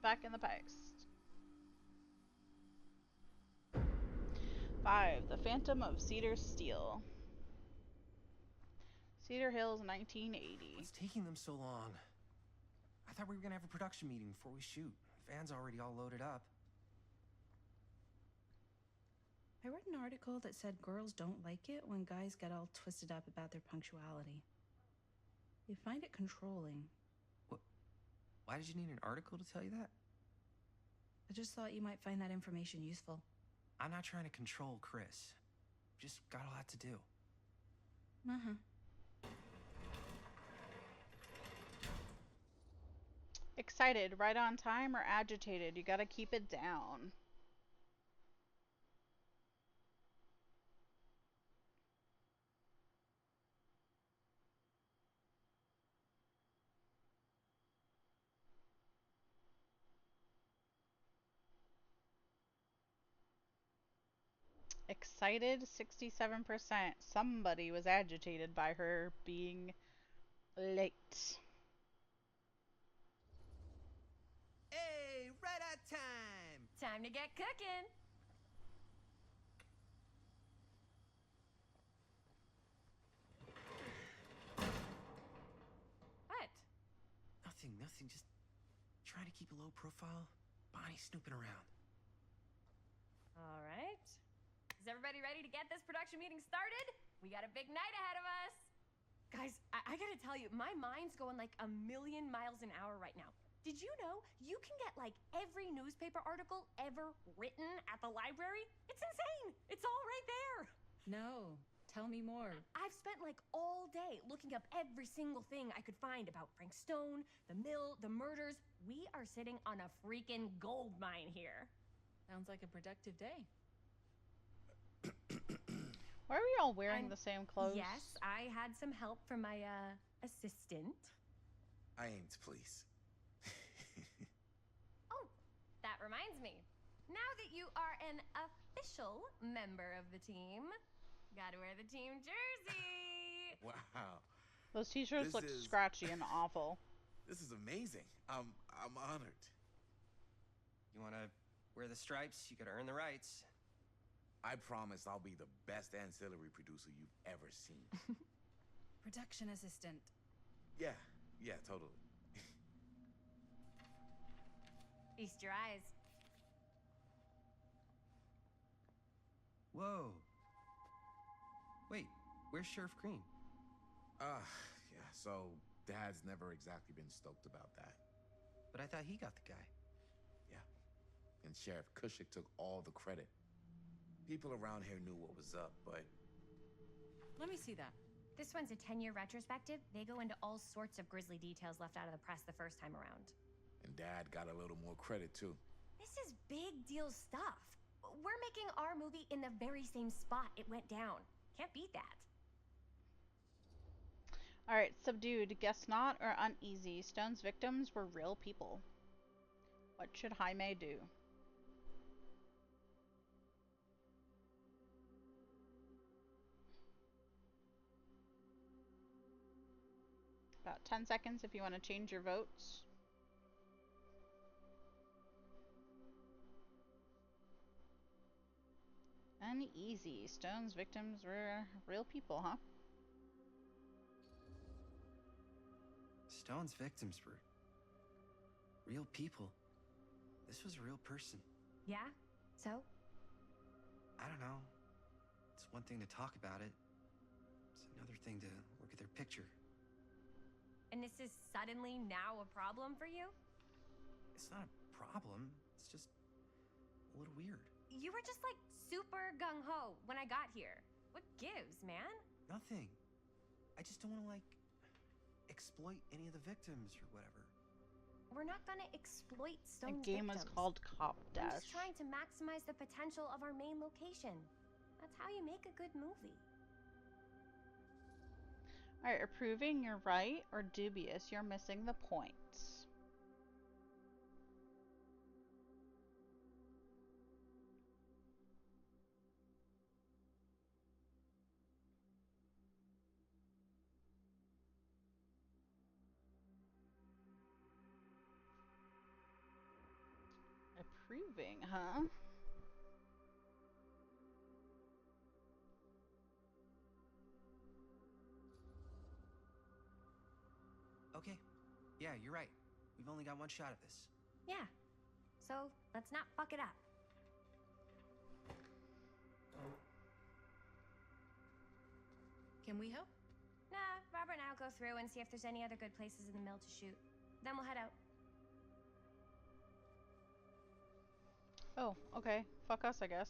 back in the past. 5. The Phantom of Cedar Steel. Cedar Hills, 1980. What's taking them so long? I thought we were gonna have a production meeting before we shoot. Van's already all loaded up. I read an article that said girls don't like it when guys get all twisted up about their punctuality. They find it controlling. What? Why did you need an article to tell you that? I just thought you might find that information useful. I'm not trying to control Chris. Just got a lot to do. Uh-huh. Excited, right on time, or agitated? You gotta keep it down. Excited, 67%. Somebody was agitated by her being late. Hey, right on time! Time to get cooking. What? Nothing. Just trying to keep a low profile. Bonnie snooping around. All right. Is everybody ready to get this production meeting started? We got a big night ahead of us. Guys, I gotta tell you, my mind's going like a million miles an hour right now. Did you know you can get like every newspaper article ever written at the library? It's insane. It's all right there. No, tell me more. I've spent like all day looking up every single thing I could find about Frank Stone, the mill, the murders. We are sitting on a freaking gold mine here. Sounds like a productive day. Why are we all wearing the same clothes? Yes, I had some help from my assistant. I aim to please. Oh, that reminds me. Now that you are an official member of the team, gotta wear the team jersey. Wow. Those t-shirts look scratchy and awful. This is amazing. I'm honored. You wanna wear the stripes? You gotta earn the rights. I promise I'll be the best ancillary producer you've ever seen. Production assistant. Yeah, totally. Feast your eyes. Whoa. Wait, where's Sheriff Green? Yeah, so Dad's never exactly been stoked about that. But I thought he got the guy. Yeah, and Sheriff Kushik took all the credit. People around here knew what was up, but... Let me see that. This one's a 10-year retrospective. They go into all sorts of grisly details left out of the press the first time around. And Dad got a little more credit, too. This is big deal stuff. We're making our movie in the very same spot it went down. Can't beat that. Alright, subdued, guess not, or uneasy. Stone's victims were real people. What should Jaime do? About 10 seconds if you want to change your votes. Uneasy. Stone's victims were real people, huh? Stone's victims were real people. This was a real person. Yeah? So? I don't know. It's one thing to talk about it. It's another thing to look at their picture. And this is suddenly now a problem for you? It's not a problem. It's just a little weird. You were just like super gung-ho when I got here. What gives, man? Nothing. I just don't want to, like, exploit any of the victims or whatever. We're not gonna exploit The Stone's game was victims. called Cop I'm Dash. just trying to maximize the potential of our main location. That's how you make a good movie. Alright, approving, you're right, or dubious, you're missing the points. Improving, huh? Okay. Yeah, you're right. We've only got one shot at this. Yeah. So let's not fuck it up. Can we help? Nah, Robert and I'll go through and see if there's any other good places in the mill to shoot. Then we'll head out. Oh, okay. Fuck us, I guess.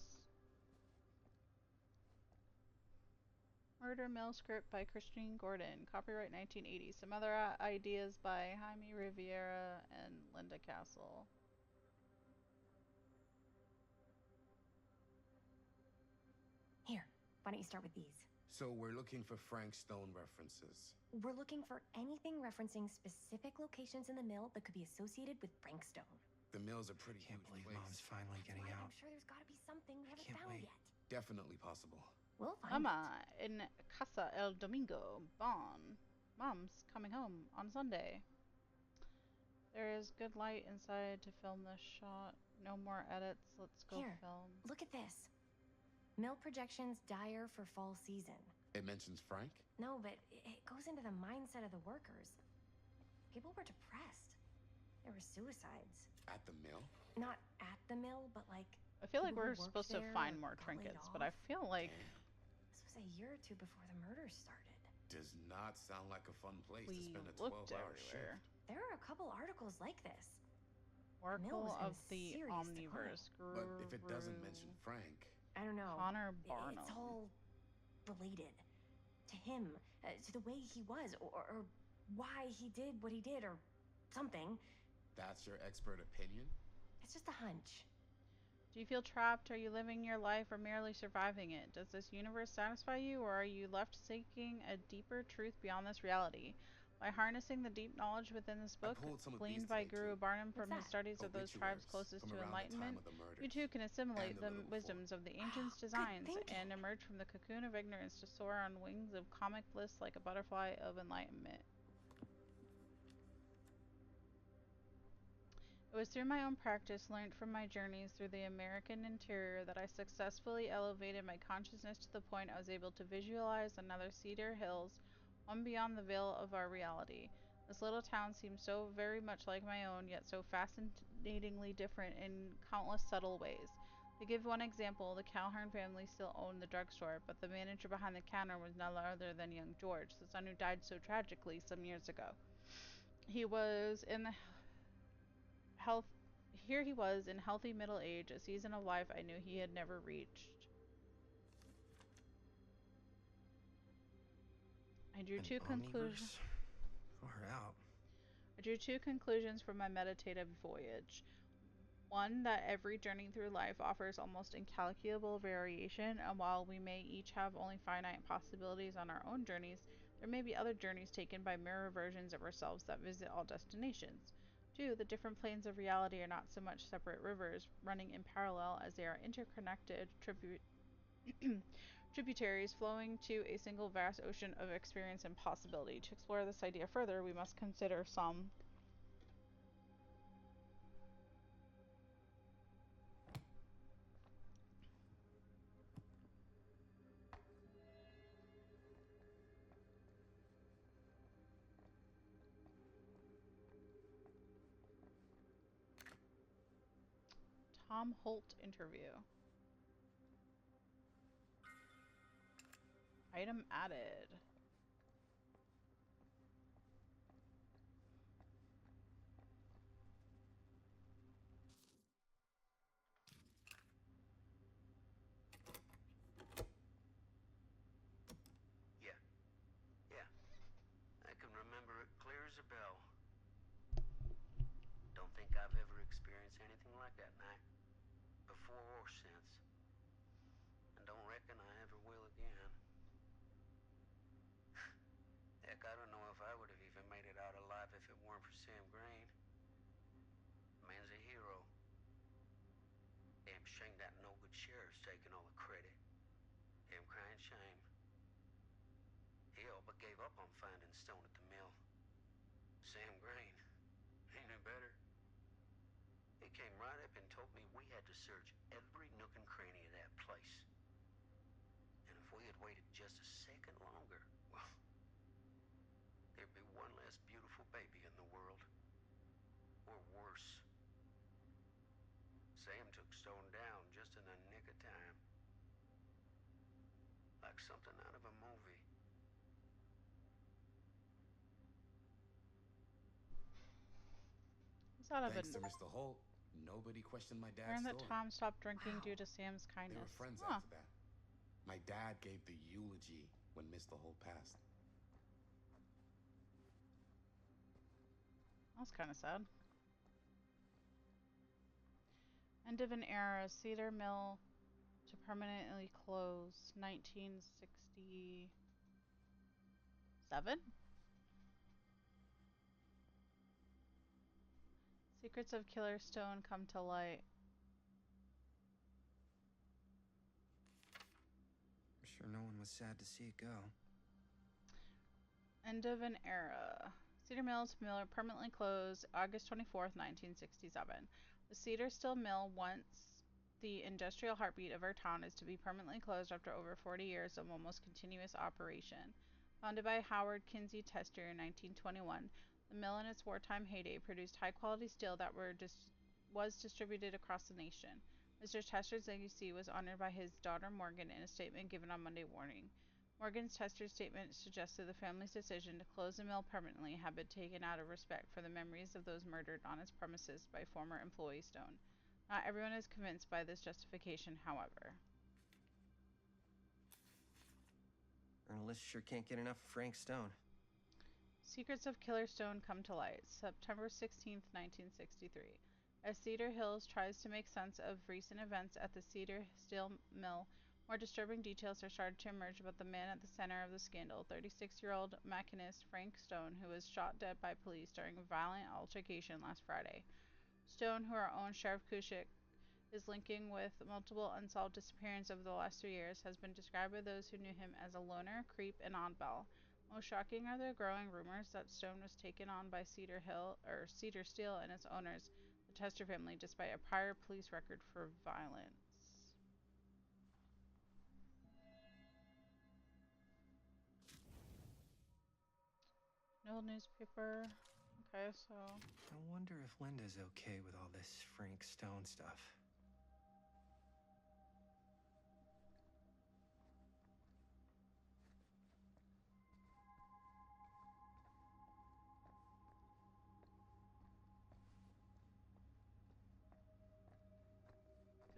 Murder Mill script by Christine Gordon. Copyright 1980. Some other ideas by Jaime Riviera and Linda Castle. Here, why don't you start with these? So we're looking for Frank Stone references. We're looking for anything referencing specific locations in the mill that could be associated with Frank Stone. The mill's a pretty Can't huge believe place. Mom's finally getting Why, out. I'm sure there's gotta be something we haven't can't found wait. yet. Definitely possible. We'll find Mama in Casa El Domingo. Bon. Mom's coming home on Sunday. There is good light inside to film this shot. No more edits. Let's go Here. film. Look at this. Mill projections dire for fall season. It mentions Frank? No, but it goes into the mindset of the workers. People were depressed. There were suicides. At the mill? Not at the mill, but like I feel like people who we're worked supposed to there find or more got laid trinkets, but I off. feel like This was a year or two before the murders started. Does not sound like a fun place to we spend a looked 12-hour everywhere. shift. There are a couple articles like this. Oracle was in of the serious Omniverse. But if it doesn't Guru mention Frank, I don't know. Connor It's Barnum. all related to him, to the way he was, or why he did what he did, or something. that's your expert opinion? It's just a hunch. Do you feel trapped? Are you living your life or merely surviving it? Does this universe satisfy you, or are you left seeking a deeper truth beyond this reality? By harnessing the deep knowledge within this I book, pulled some of gleaned these by today, Guru too. Barnum from What's his that? studies of those tribes Obituaries closest from to around the enlightenment, time of the murders. you too can assimilate and the the little wisdoms of the ancients' Good designs thinking. and emerge from the cocoon of ignorance to soar on wings of comic bliss like a butterfly of enlightenment. It was through my own practice, learned from my journeys through the American interior, that I successfully elevated my consciousness to the point I was able to visualize another Cedar Hills, one beyond the veil of our reality. This little town seemed so very much like my own, yet so fascinatingly different in countless subtle ways. To give one example, the Calhoun family still owned the drugstore, but the manager behind the counter was none other than young George, the son who died so tragically some years ago. He was in the health Here he was in healthy middle age, a season of life I knew he had never reached. I drew An two conclusions. omniverse? Far out. I drew two conclusions from my meditative voyage. One, that every journey through life offers almost incalculable variation, and while we may each have only finite possibilities on our own journeys, there may be other journeys taken by mirror versions of ourselves that visit all destinations. Two, the different planes of reality are not so much separate rivers running in parallel as they are interconnected tributaries flowing to a single vast ocean of experience and possibility. To explore this idea further, we must consider some Tom Holt interview. Item added. Yeah. Yeah. I can remember it clear as a bell. Don't think I've ever experienced anything like that night. Before or since. And don't reckon I ever will again. Heck, I don't know if I would have even made it out alive if it weren't for Sam Green. Man's a hero. Damn shame that no-good sheriff's taking all the credit. Damn crying shame. He all but gave up on finding Stone at the mill. Sam Green. He knew better. He came right up and told me we had to search every nook and cranny of that place. And if we had waited just a second longer, well, there'd be one less beautiful baby in the world. Or worse. Sam took Stone down just in the nick of time. Like something out of a movie. It's out of Thanks to an. Mr. Holt, nobody questioned my dad's Learned that story. Tom stopped drinking due Wow. to Sam's They kindness. were friends Huh. after that. My dad gave the eulogy when Mr. Holt passed. That's kind of sad. End of an era. Cedar Mill to permanently close. 1967? Secrets of Killer Stone come to light. I'm sure no one was sad to see it go. End of an era. Cedar Mills Mill permanently closed August 24th, 1967. The Cedar Still Mill, once the industrial heartbeat of our town, is to be permanently closed after over 40 years of almost continuous operation. Founded by Howard Kinsey Tester in 1921, the mill in its wartime heyday produced high-quality steel that was distributed across the nation. Mr. Tester's legacy was honored by his daughter Morgan in a statement given on Monday morning. Morgan's Tester's statement suggested the family's decision to close the mill permanently had been taken out of respect for the memories of those murdered on its premises by former employee Stone. Not everyone is convinced by this justification, however. Journalists sure can't get enough of Frank Stone. Secrets of Killer Stone come to light. September 16th, 1963. As Cedar Hills tries to make sense of recent events at the Cedar Steel Mill, more disturbing details are starting to emerge about the man at the center of the scandal, 36-year-old machinist Frank Stone, who was shot dead by police during a violent altercation last Friday. Stone, who our own Sheriff Kushik is linking with multiple unsolved disappearances over the last 3 years, has been described by those who knew him as a loner, creep, and oddball. Most shocking are the growing rumors that Stone was taken on by Cedar Steel and its owners, the Tester family, despite a prior police record for violence. No newspaper. Okay, so I wonder if Linda's okay with all this Frank Stone stuff.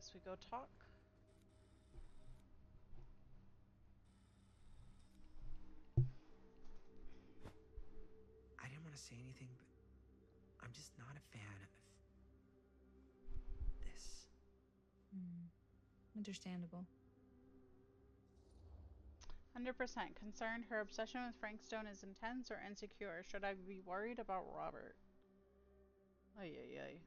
guess we go talk. I didn't want to say anything, but I'm just not a fan of this. Understandable. 100% concerned. Her obsession with Frank Stone is intense or insecure. Should I be worried about Robert? Ay, ay, ay.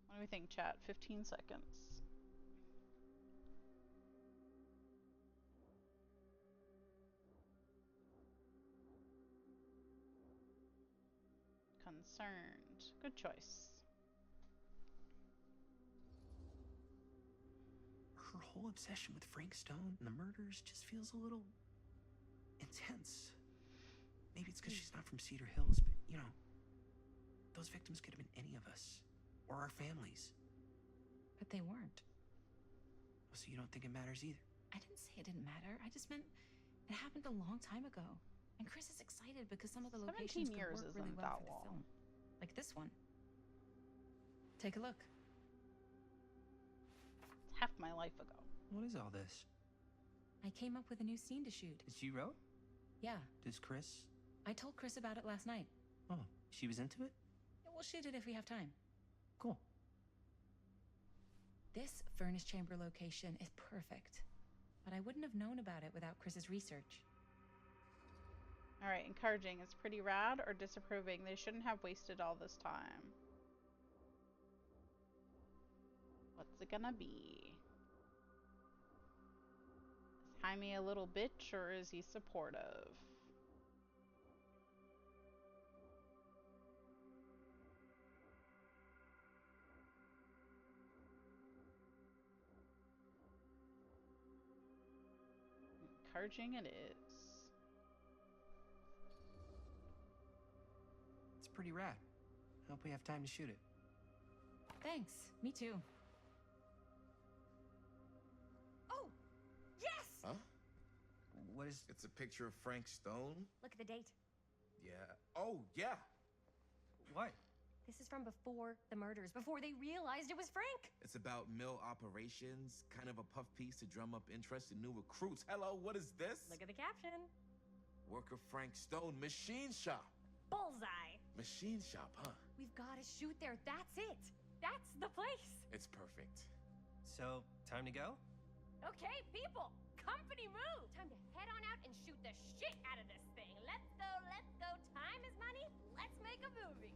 What do we think, chat? 15 seconds. Concerned. Good choice. Her whole obsession with Frank Stone and the murders just feels a little intense. Maybe it's because she's not from Cedar Hills, but you know, those victims could have been any of us or our families. But they weren't. So you don't think it matters either? I didn't say it didn't matter. I just meant it happened a long time ago. And Chris is excited because some of the 17 locations could years work really isn't well that for the long. film. Like this one. Take a look. It's half my life ago. What is all this? I came up with a new scene to shoot. That you wrote? Yeah, Does Chris? I told Chris about it last night. Oh, she was into it? Yeah, we'll shoot it if we have time. Cool. This furnace chamber location is perfect. But I wouldn't have known about it without Chris's research. Alright, encouraging. It's pretty rad, or disapproving. They shouldn't have wasted all this time. What's it gonna be? Is Jaime a little bitch, or is he supportive? encouraging it is. It's pretty rad. I hope we have time to shoot it. Thanks. Me too. Oh, yes! Huh? What is... It's a picture of Frank Stone? Look at the date. Yeah. Oh, yeah. What? This is from before the murders, before they realized it was Frank. It's about mill operations, kind of a puff piece to drum up interest in new recruits. Hello, what is this? Look at the caption. Work of Frank Stone, machine shop. Bullseye. Machine shop, huh? We've got to shoot there. That's it. That's the place. It's perfect. So, time to go? Okay, people, company move. Time to head on out and shoot the shit out of this thing. Let's go, let's go. Time is money. Let's make a movie.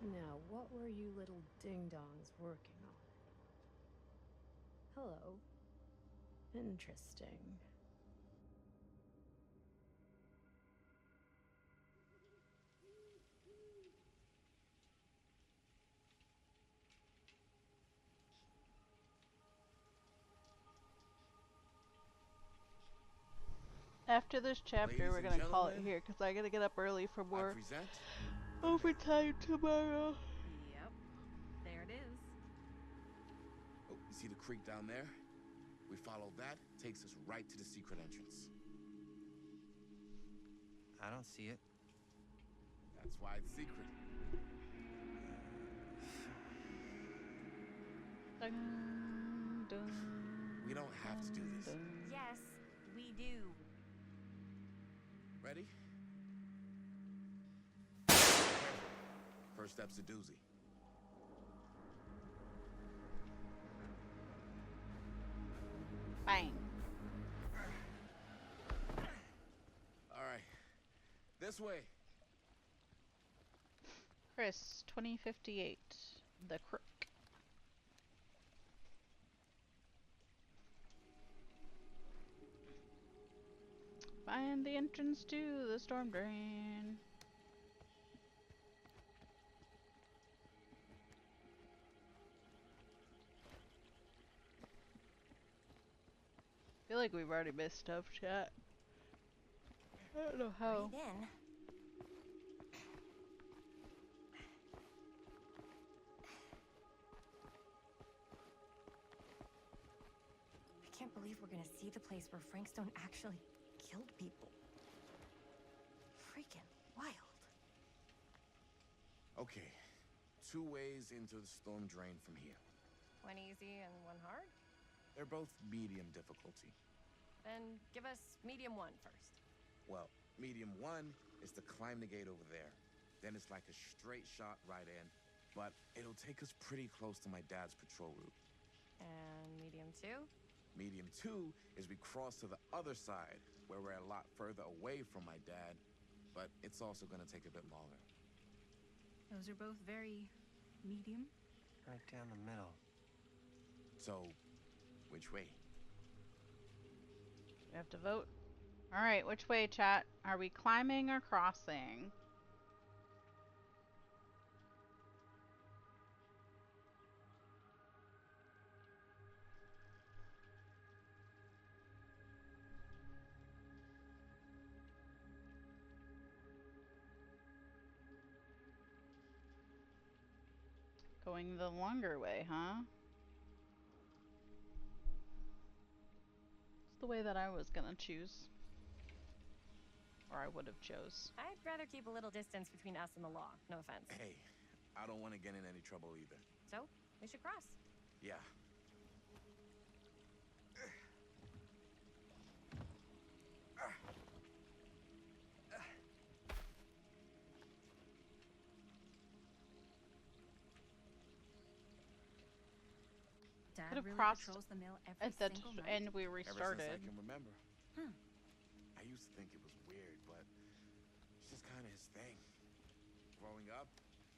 Now, what were you little ding-dongs working on? Hello. Interesting. After this chapter, Ladies we're and gonna call it gentlemen, here because I gotta get up early for I more present. overtime tomorrow. Yep. There it is. Oh, you see the creek down there? We follow that, takes us right to the secret entrance. I don't see it. That's why it's secret. Dun, dun, We don't have to do this. dun. Yes, we do. Ready? First step's a doozy. Bang. All right. This way. Chris, 2058. The Crook. Find the entrance to the storm drain. I feel like we've already missed stuff, chat. I don't know how. Breathe in. I can't believe we're gonna see the place where Frank Stone actually killed people. Freaking wild. Okay. 2 ways into the storm drain from here. One easy and one hard? They're both medium difficulty. Then give us medium one first. Well, medium 1 is to climb the gate over there. Then it's like a straight shot right in, but it'll take us pretty close to my dad's patrol route. And medium two? Medium 2 is we cross to the other side, where we're a lot further away from my dad, but it's also gonna take a bit longer. Those are both very medium. Right down the middle. So, which way? We have to vote. Alright, which way, chat? Are we climbing or crossing? Going the longer way, huh? It's the way that I was gonna choose. Or I would have chose. I'd rather keep a little distance between us and the law. No offense. Hey, I don't want to get in any trouble either. So, we should cross. Yeah. Dad Could have really crossed patrols the mill every At the single night. end, we Ever since restarted. I can remember. Huh. I used to think it was weird, but it's just kind of his thing. Growing up,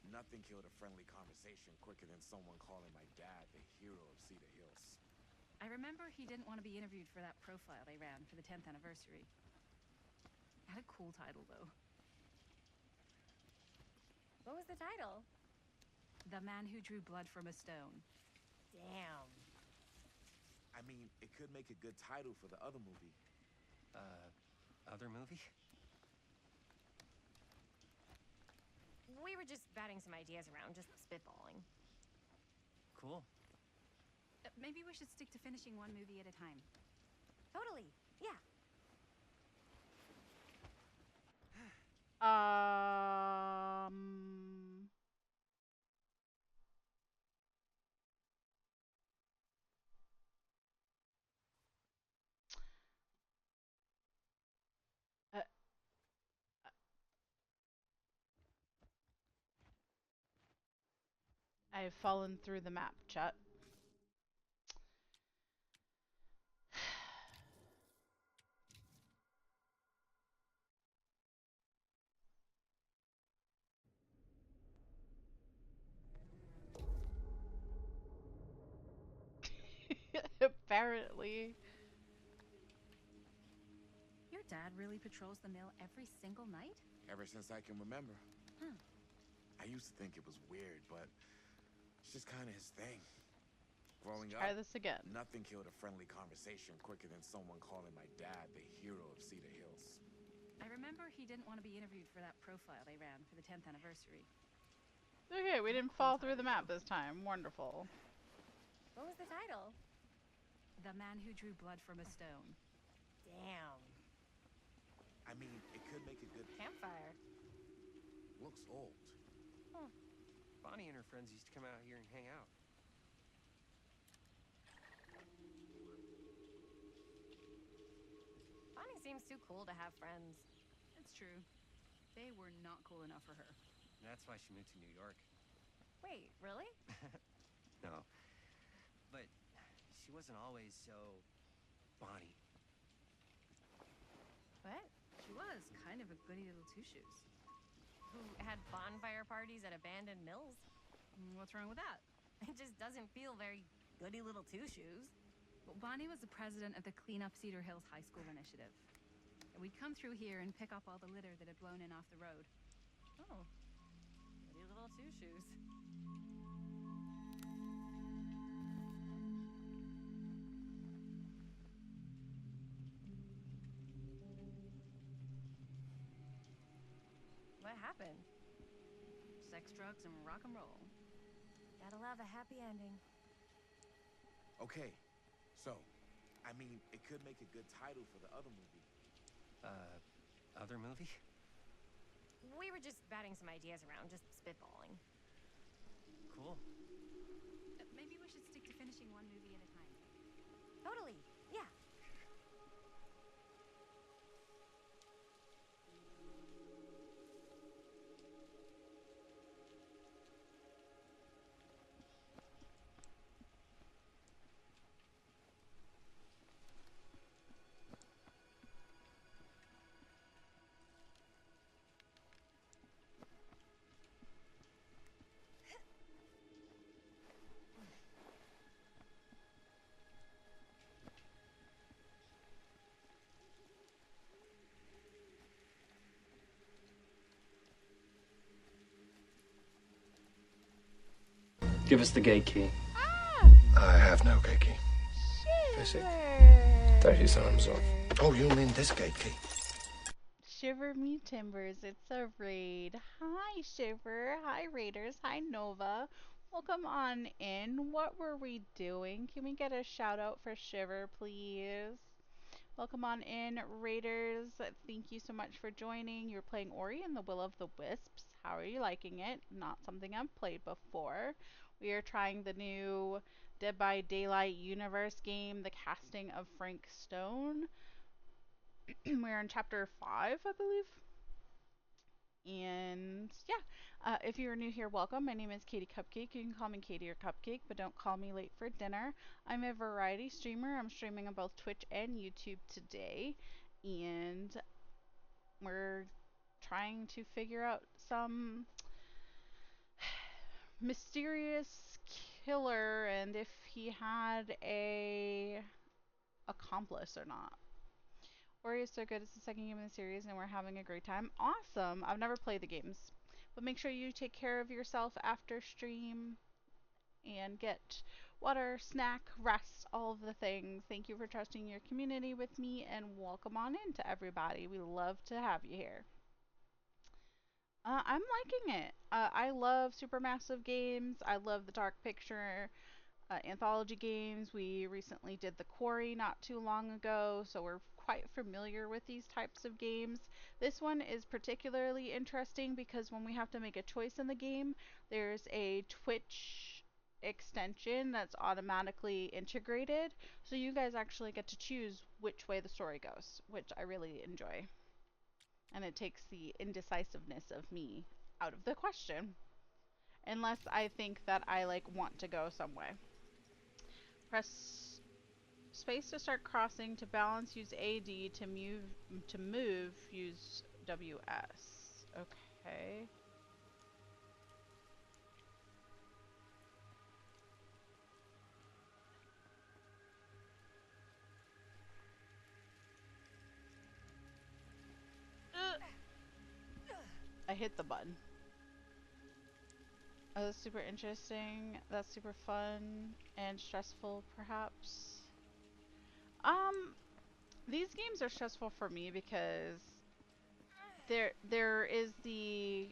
nothing killed a friendly conversation quicker than someone calling my dad the hero of Cedar Hills. I remember he didn't want to be interviewed for that profile they ran for the 10th anniversary. Had a cool title, though. What was the title? The Man Who Drew Blood from a Stone. Damn. I mean, it could make a good title for the other movie. Other movie? We were just batting some ideas around, just spitballing. Cool. Maybe we should stick to finishing one movie at a time. Totally. Yeah. Um, uh, I've fallen through the map, chat. Apparently. Your dad really patrols the mill every single night? Ever since I can remember. Huh. I used to think it was weird, but it's just kind of his thing. Growing Try up, this again. nothing killed a friendly conversation quicker than someone calling my dad the hero of Cedar Hills. I remember he didn't want to be interviewed for that profile they ran for the 10th anniversary. Okay, we didn't fall through the map this time. Wonderful. What was the title? The Man Who Drew Blood from a Stone. Damn. I mean, it could make a good... Campfire. Looks old. Bonnie and her friends used to come out here and hang out. Bonnie seems too cool to have friends. It's true. They were not cool enough for her. That's why she moved to New York. Wait, really? No. But she wasn't always so... Bonnie. What? She was kind of a goody little two-shoes. Who had bonfire parties at abandoned mills? What's wrong with that? It just doesn't feel very goody little two-shoes. Well, Bonnie was the president of the Clean Up Cedar Hills High School initiative. And we'd come through here and pick up all the litter that had blown in off the road. Oh. Goody little two-shoes. What happened? Sex, drugs, and rock and roll. Gotta love a happy ending. Okay, so, I mean, it could make a good title for the other movie. Other movie? We were just batting some ideas around, just spitballing. Cool. Maybe we should stick to finishing one movie at a time. Totally. Yeah. Give us the gate key. I have no gate key. Basic. 30 times off. Oh, you mean this gate key? Shiver me timbers, it's a raid. Hi Shiver, hi Raiders, hi Nova. Welcome on in. What were we doing? Can we get a shout out for Shiver, please? Welcome on in, Raiders. Thank you so much for joining. You're playing Ori and the Will of the Wisps. How are you liking it? Not something I've played before. We are trying the new Dead by Daylight universe game, The Casting of Frank Stone. We're in chapter 5, I believe. And yeah, if you're new here, welcome. My name is Katie Cupcake. You can call me Katie or Cupcake, but don't call me late for dinner. I'm a variety streamer. I'm streaming on both Twitch and YouTube today. And we're trying to figure out some mysterious killer and if he had a accomplice or not. Ori is so good. It's the second game in the series, and we're having a great time. Awesome. I've never played the games. But make sure you take care of yourself after stream and get water, snack, rest, all of the things. Thank you for trusting your community with me, and welcome on in to everybody. We love to have you here. I'm liking it. I love supermassive games. I love the dark picture anthology games. We recently did The Quarry not too long ago, so we're quite familiar with these types of games. This one is particularly interesting because when we have to make a choice in the game, there's a Twitch extension that's automatically integrated, so you guys actually get to choose which way the story goes, which I really enjoy. And it takes the indecisiveness of me out of the question, unless I think that I like want to go some way. Press space to start crossing. To balance, use AD. To move, use WS. Okay. I hit the button. Oh, that's super interesting. That's super fun and stressful, perhaps. These games are stressful for me because there is the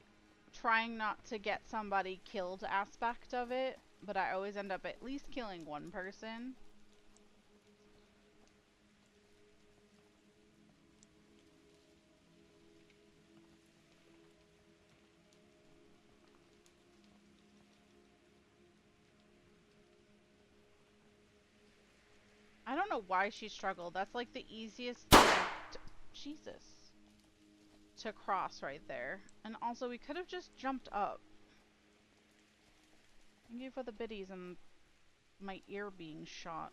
trying not to get somebody killed aspect of it, but I always end up at least killing one person. I don't know why she struggled. That's like the easiest thing Jesus. To cross right there. And also we could have just jumped up. Thank you for the biddies and my ear being shot.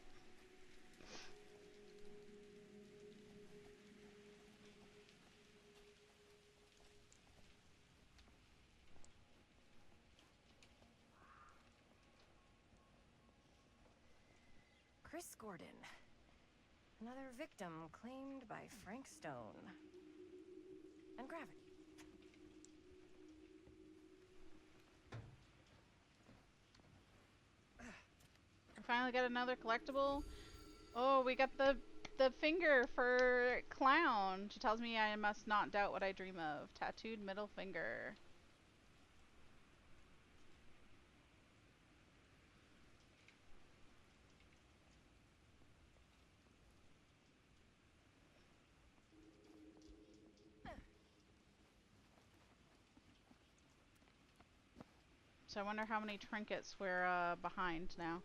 Chris Gordon. Another victim claimed by Frank Stone. And gravity. We finally got another collectible. Oh, we got the finger for clown. She tells me I must not doubt what I dream of. Tattooed middle finger. So I wonder how many trinkets we're behind now.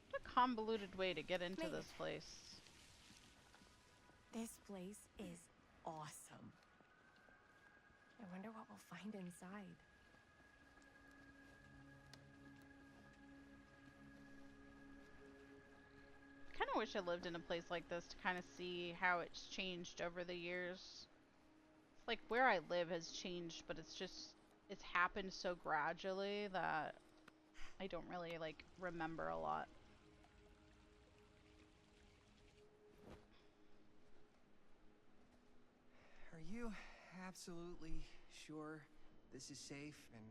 What a convoluted way to get into this place. This place is awesome. I wonder what we'll find inside. I kind of wish I lived in a place like this to kind of see how it's changed over the years. It's like where I live has changed, but it's happened so gradually that I don't really like remember a lot. Are you absolutely sure this is safe and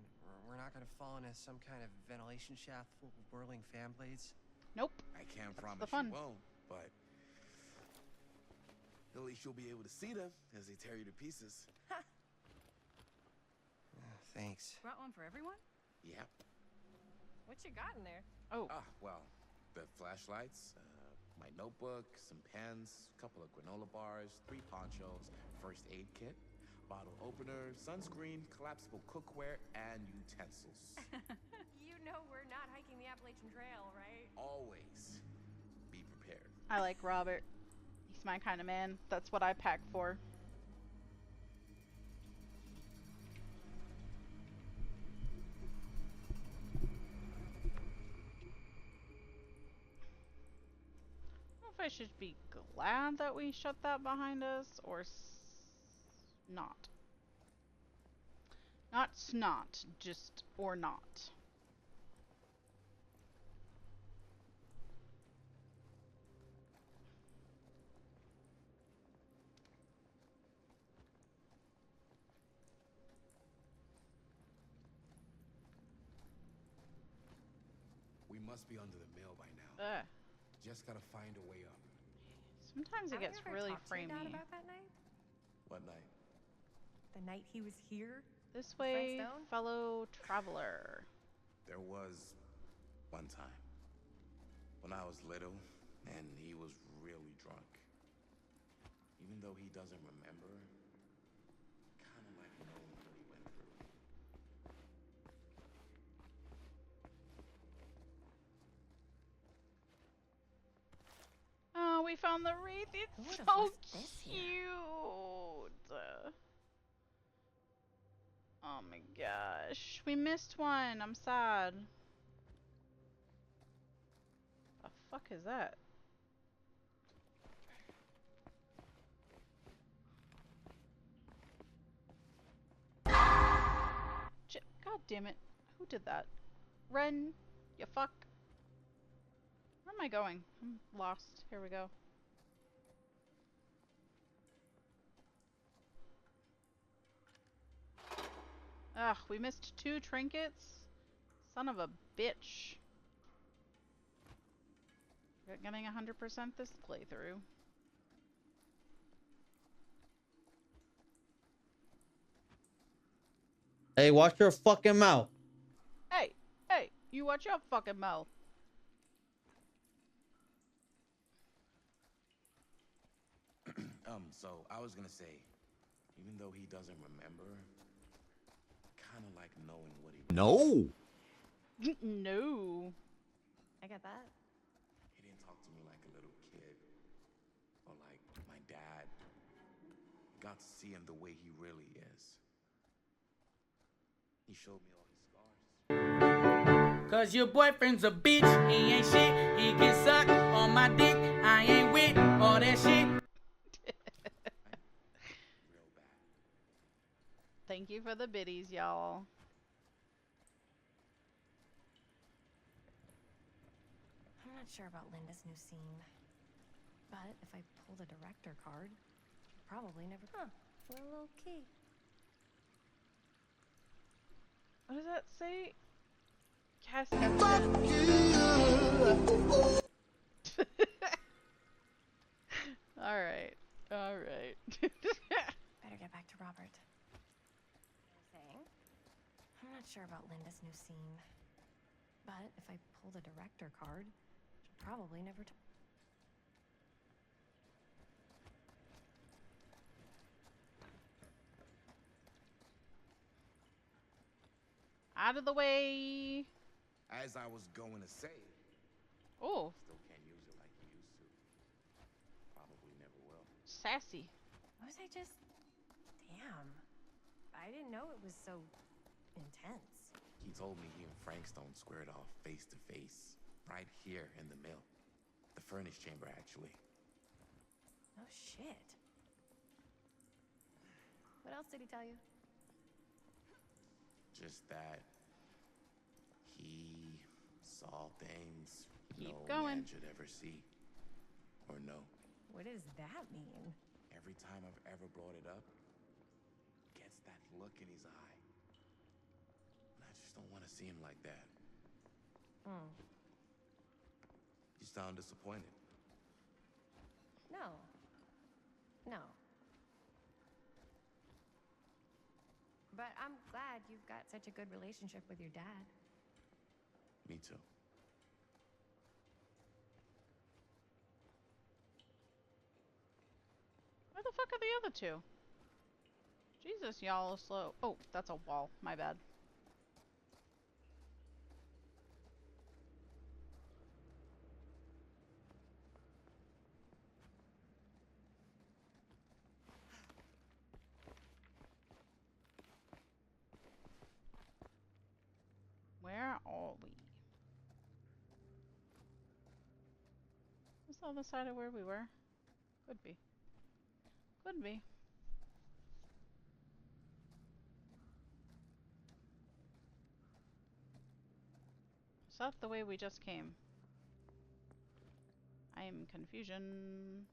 we're not gonna fall into some kind of ventilation shaft full of whirling fan blades? Nope. I can't That's promise the fun. you won't, but at least you'll be able to see them as they tear you to pieces. Thanks. Brought one for everyone? Yeah. What you got in there? Oh. Well, the flashlights, my notebook, some pens, a couple of granola bars, 3 ponchos, first aid kit, bottle opener, sunscreen, collapsible cookware, and utensils. You know we're not hiking the Appalachian Trail, right? Always be prepared. I like Robert. He's my kind of man. That's what I pack for. I should be glad that we shut that behind us, or not. Not snot, just or not. We must be under the mill by now. Just gotta find a way up. Sometimes it gets really framey. About that night? What night? The night he was here? This way, fellow traveler. There was one time when I was little and he was really drunk. Even though he doesn't remember, kind of like knowing what he went through. Oh, we found the wreath. It's so cute. Oh my gosh. We missed one. I'm sad. The fuck is that? God damn it. Who did that? Run, you fuck. Where am I going? I'm lost. Here we go. Ugh, we missed 2 trinkets? Son of a bitch. Getting 100% this playthrough. Hey, watch your fucking mouth. Hey, hey, you watch your fucking mouth. So I was gonna say, even though he doesn't remember, kind of like knowing what he. No. No. I get that. He didn't talk to me like a little kid, or like my dad. Got to see him the way he really is. He showed me all his scars. Cause your boyfriend's a bitch, he ain't shit. He can suck on my dick, I ain't with all that shit. Thank you for the biddies, y'all. I'm not sure about Linda's new scene. But if I pull the director card, she'll probably never. Huh. Little key. What does that say? Cast. Alright. Alright. Better get back to Robert. Saying? I'm not sure about Linda's new scene. But if I pull the director card, she'll probably never. Out of the way. As I was going to say. Oh. Still can't use it like you used to. Probably never will. Sassy. Was I just... Damn. I didn't know it was so intense. He told me he and Frankstone squared off face to face. Right here in the mill. The furnace chamber, actually. Oh, shit. What else did he tell you? Just that he saw things Keep no going. man should ever see or know. What does that mean? Every time I've ever brought it up, gets that look in his eye. And I just don't want to see him like that. You sound disappointed. No. No. But I'm glad you've got such a good relationship with your dad. Me too. Where the fuck are the other 2? Jesus, y'all are slow. Oh, that's a wall. My bad. Where are we? Was that on the side of where we were? Could be. Could be. Is that the way we just came? I am confusion.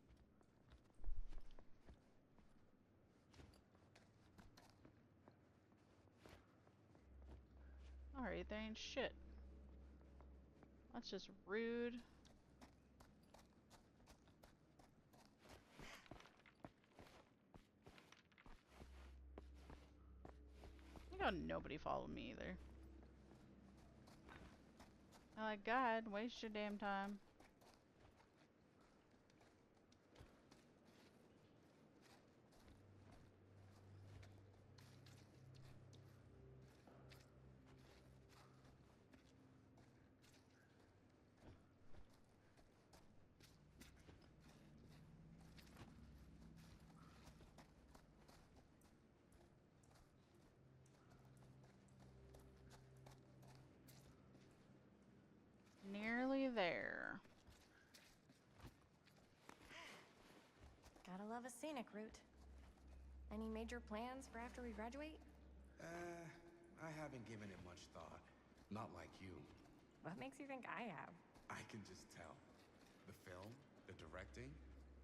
Alright, there ain't shit. That's just rude. I got nobody followed me either. I like, God, waste your damn time. Nearly there. Gotta love a scenic route. Any major plans for after we graduate? I haven't given it much thought. Not like you. What makes you think I have? I can just tell. The film, the directing,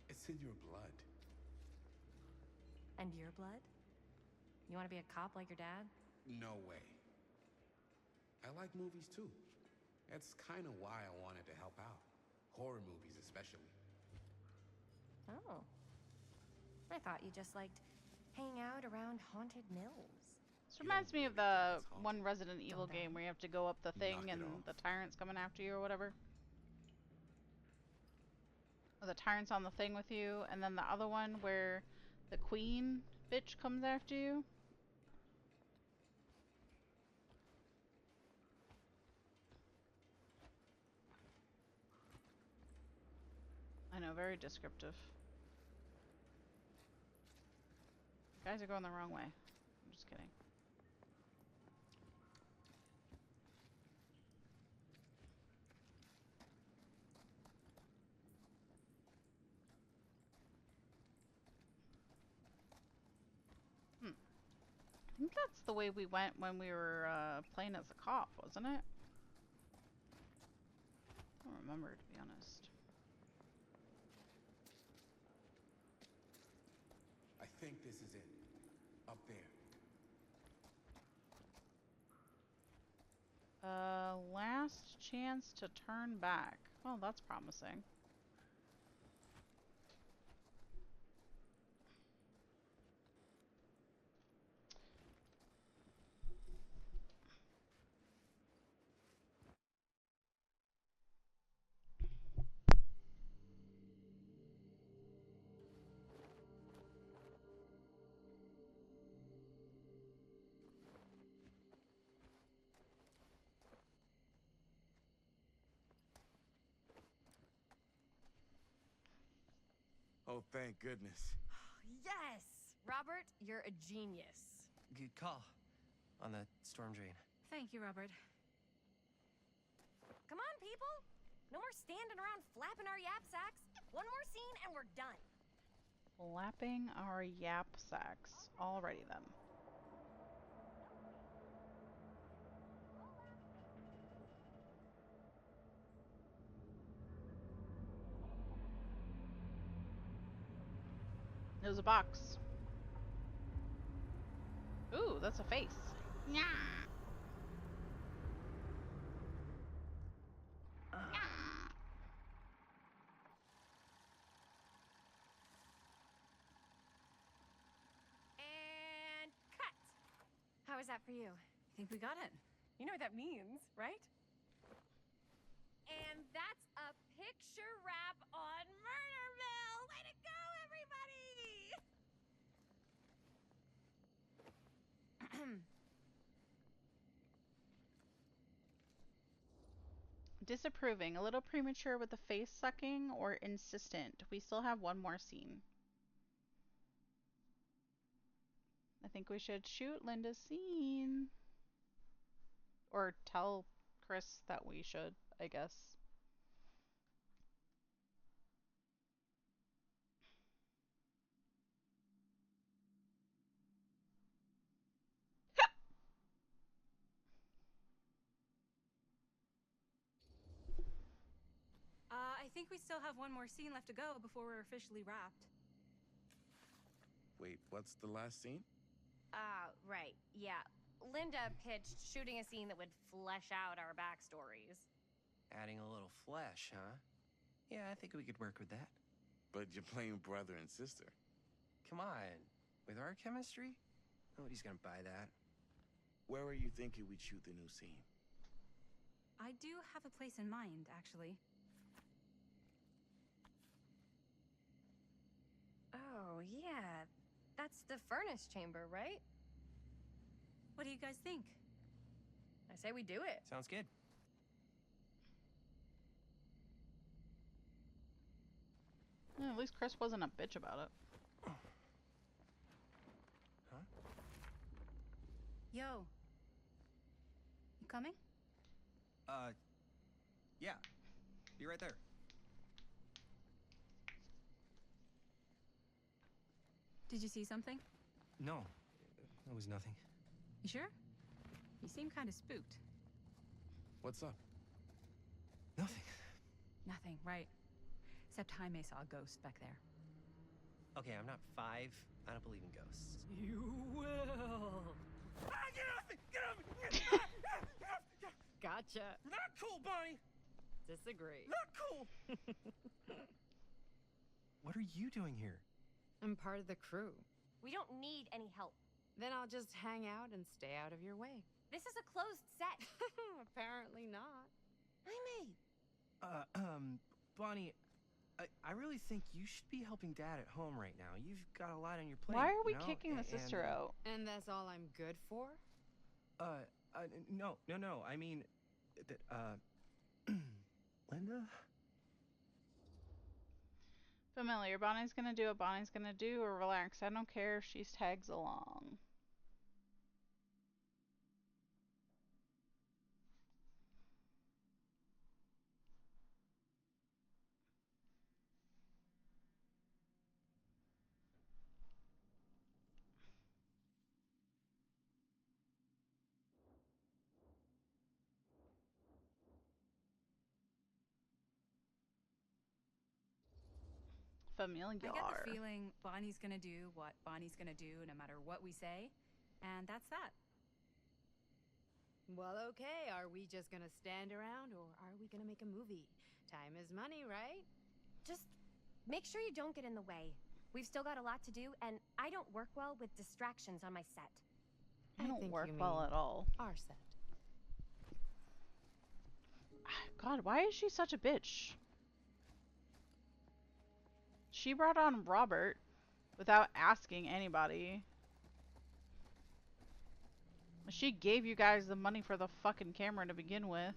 it's in your blood. And your blood? You want to be a cop like your dad? No way. I like movies too. That's kind of why I wanted to help out. Horror movies especially. Oh. I thought you just liked hanging out around haunted mills. This reminds me of the one haunted. Resident Evil game where you have to go up the thing Knock it and off. the tyrant's coming after you or whatever. Or the tyrant's on the thing with you, and then the other one where the queen bitch comes after you. I know, very descriptive. Guys are going the wrong way. I'm just kidding. I think that's the way we went when we were playing as a cop, wasn't it? I don't remember, to be honest. I think this is it. Up there. Last chance to turn back. Well, that's promising. Oh, thank goodness. Yes! Robert, you're a genius. Good call on the storm drain. Thank you, Robert. Come on, people! No more standing around flapping our yap sacks. One more scene and we're done. Lapping our yap sacks. Alrighty then. There's a box. Ooh, that's a face. Nya. And cut! How was that for you? I think we got it. You know what that means, right? And that's a picture wrap on Murderville! Way to go, everybody! Disapproving. A little premature with the face sucking or insistent. We still have one more scene. I think we should shoot Linda's scene. Or tell Chris that we should, I guess. think we still have one more scene left to go before we're officially wrapped. Wait, what's the last scene? Right. Yeah. Linda pitched shooting a scene that would flesh out our backstories. Adding a little flesh, huh? Yeah, I think we could work with that. But you're playing brother and sister. Come on. With our chemistry? Nobody's gonna buy that. Where are you thinking we'd shoot the new scene? I do have a place in mind, actually. Oh, yeah. That's the furnace chamber, right? What do you guys think? I say we do it. Sounds good. Yeah, at least Chris wasn't a bitch about it. Huh? Yo. You coming? Yeah. Be right there. Did you see something? No, it was nothing. You sure? You seem kind of spooked. What's up? Nothing. Nothing, right. Except Jaime saw a ghost back there. Okay, I'm not 5. I don't believe in ghosts. You will. Get off me! Get off me! Gotcha. Not cool, Bonnie! Disagree. Not cool! What are you doing here? I'm part of the crew. We don't need any help. Then I'll just hang out and stay out of your way. This is a closed set. Apparently not. Bonnie, I really think you should be helping Dad at home right now. You've got a lot on your plate. Why are we you know? kicking the sister out? And that's all I'm good for? No. I mean, Linda? Familiar. Bonnie's gonna do what Bonnie's gonna do, or relax. I don't care if she tags along. Familiar. I get the feeling Bonnie's gonna do what Bonnie's gonna do no matter what we say, and that's that. Well, okay. Are we just gonna stand around or are we gonna make a movie? Time is money, right? Just make sure you don't get in the way. We've still got a lot to do, and I don't work well with distractions on my set. I don't think work you well mean at all. Our set. God, why is she such a bitch? She brought on Robert without asking anybody. She gave you guys the money for the fucking camera to begin with.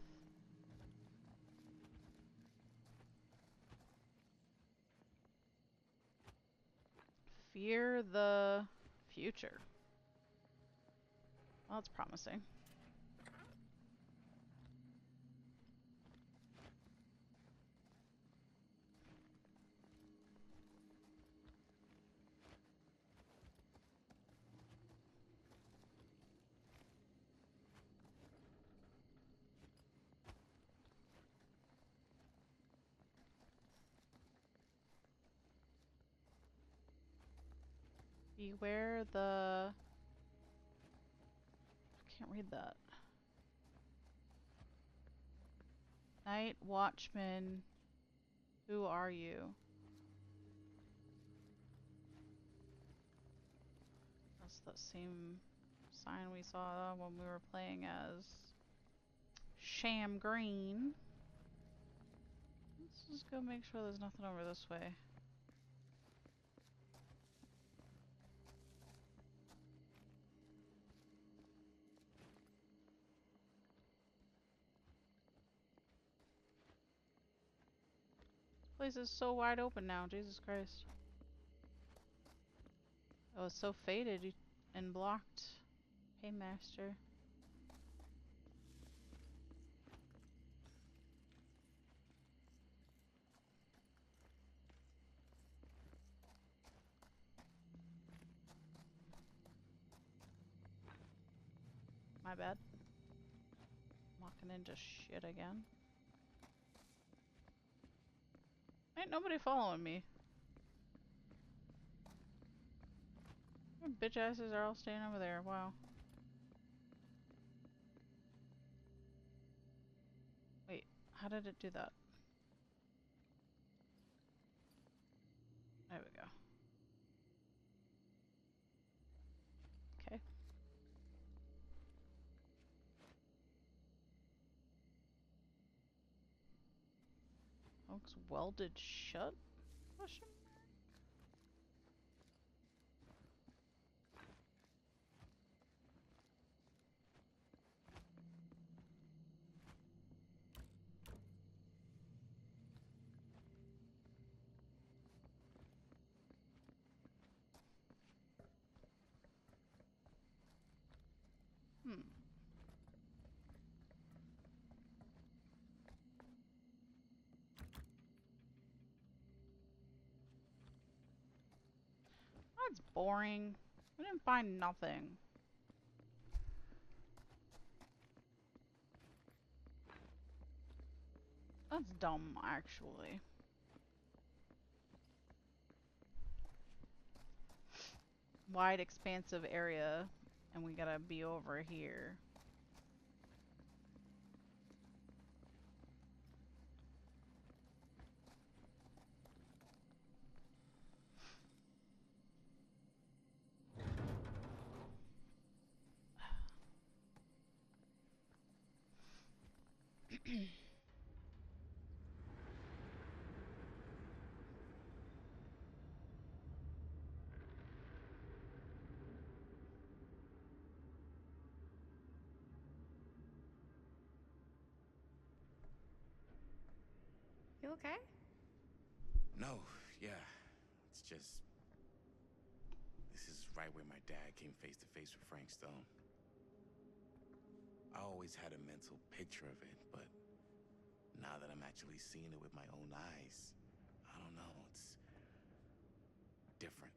Fear the future. Well, that's promising. Beware the... I can't read that. Night Watchman. Who are you? That's the same sign we saw when we were playing as Sham Green. Let's just go make sure there's nothing over this way. This place is so wide open now, Jesus Christ. Oh, it's so faded and blocked. Paymaster. My bad. Walking into shit again. Ain't nobody following me. Your bitch asses are all staying over there. Wow. Wait, how did it do that? There we go. Okay. Looks welded shut? Question mark? That's boring. We didn't find nothing. That's dumb, actually. Wide, expansive area, and we gotta be over here. You okay? No, yeah. It's just... This is right where my dad came face to face with Frank Stone. I always had a mental picture of it, but now that I'm actually seeing it with my own eyes, I don't know, it's different.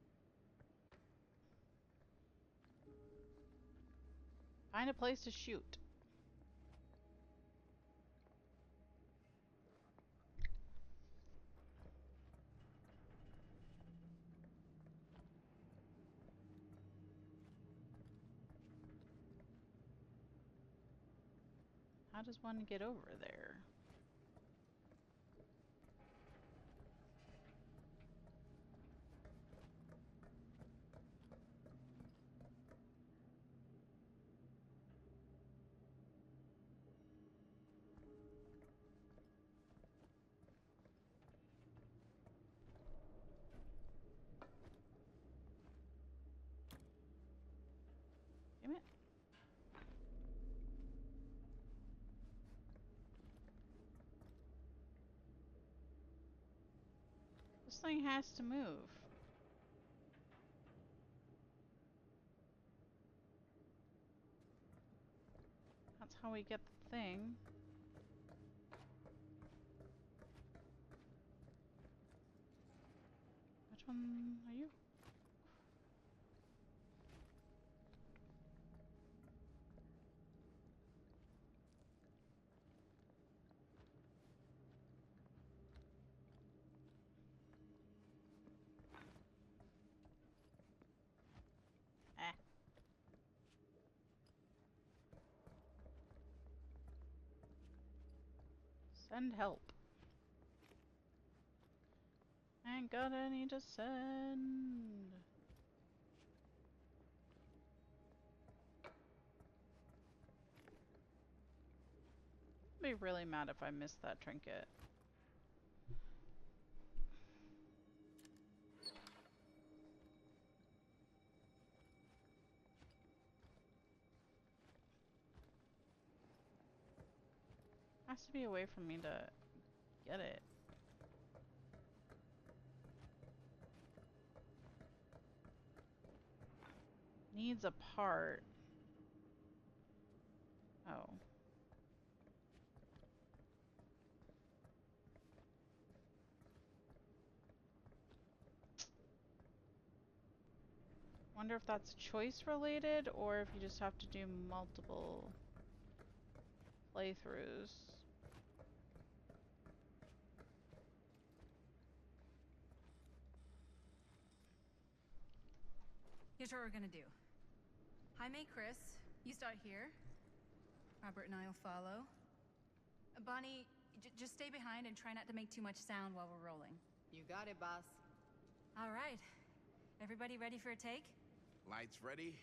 Find a place to shoot. How does one get over there? Damn it. This thing has to move. That's how we get the thing. Which one are you? Ah. Send help. Ain't got any to send. I'd be really mad if I missed that trinket. Has to be a way for me to get it. Needs a part. Oh. Wonder if that's choice related or if you just have to do multiple playthroughs. Here's what we're gonna do. Jaime, Chris, you start here. Robert and I'll follow. Bonnie, just stay behind and try not to make too much sound while we're rolling. You got it, boss. All right. Everybody ready for a take? Lights ready,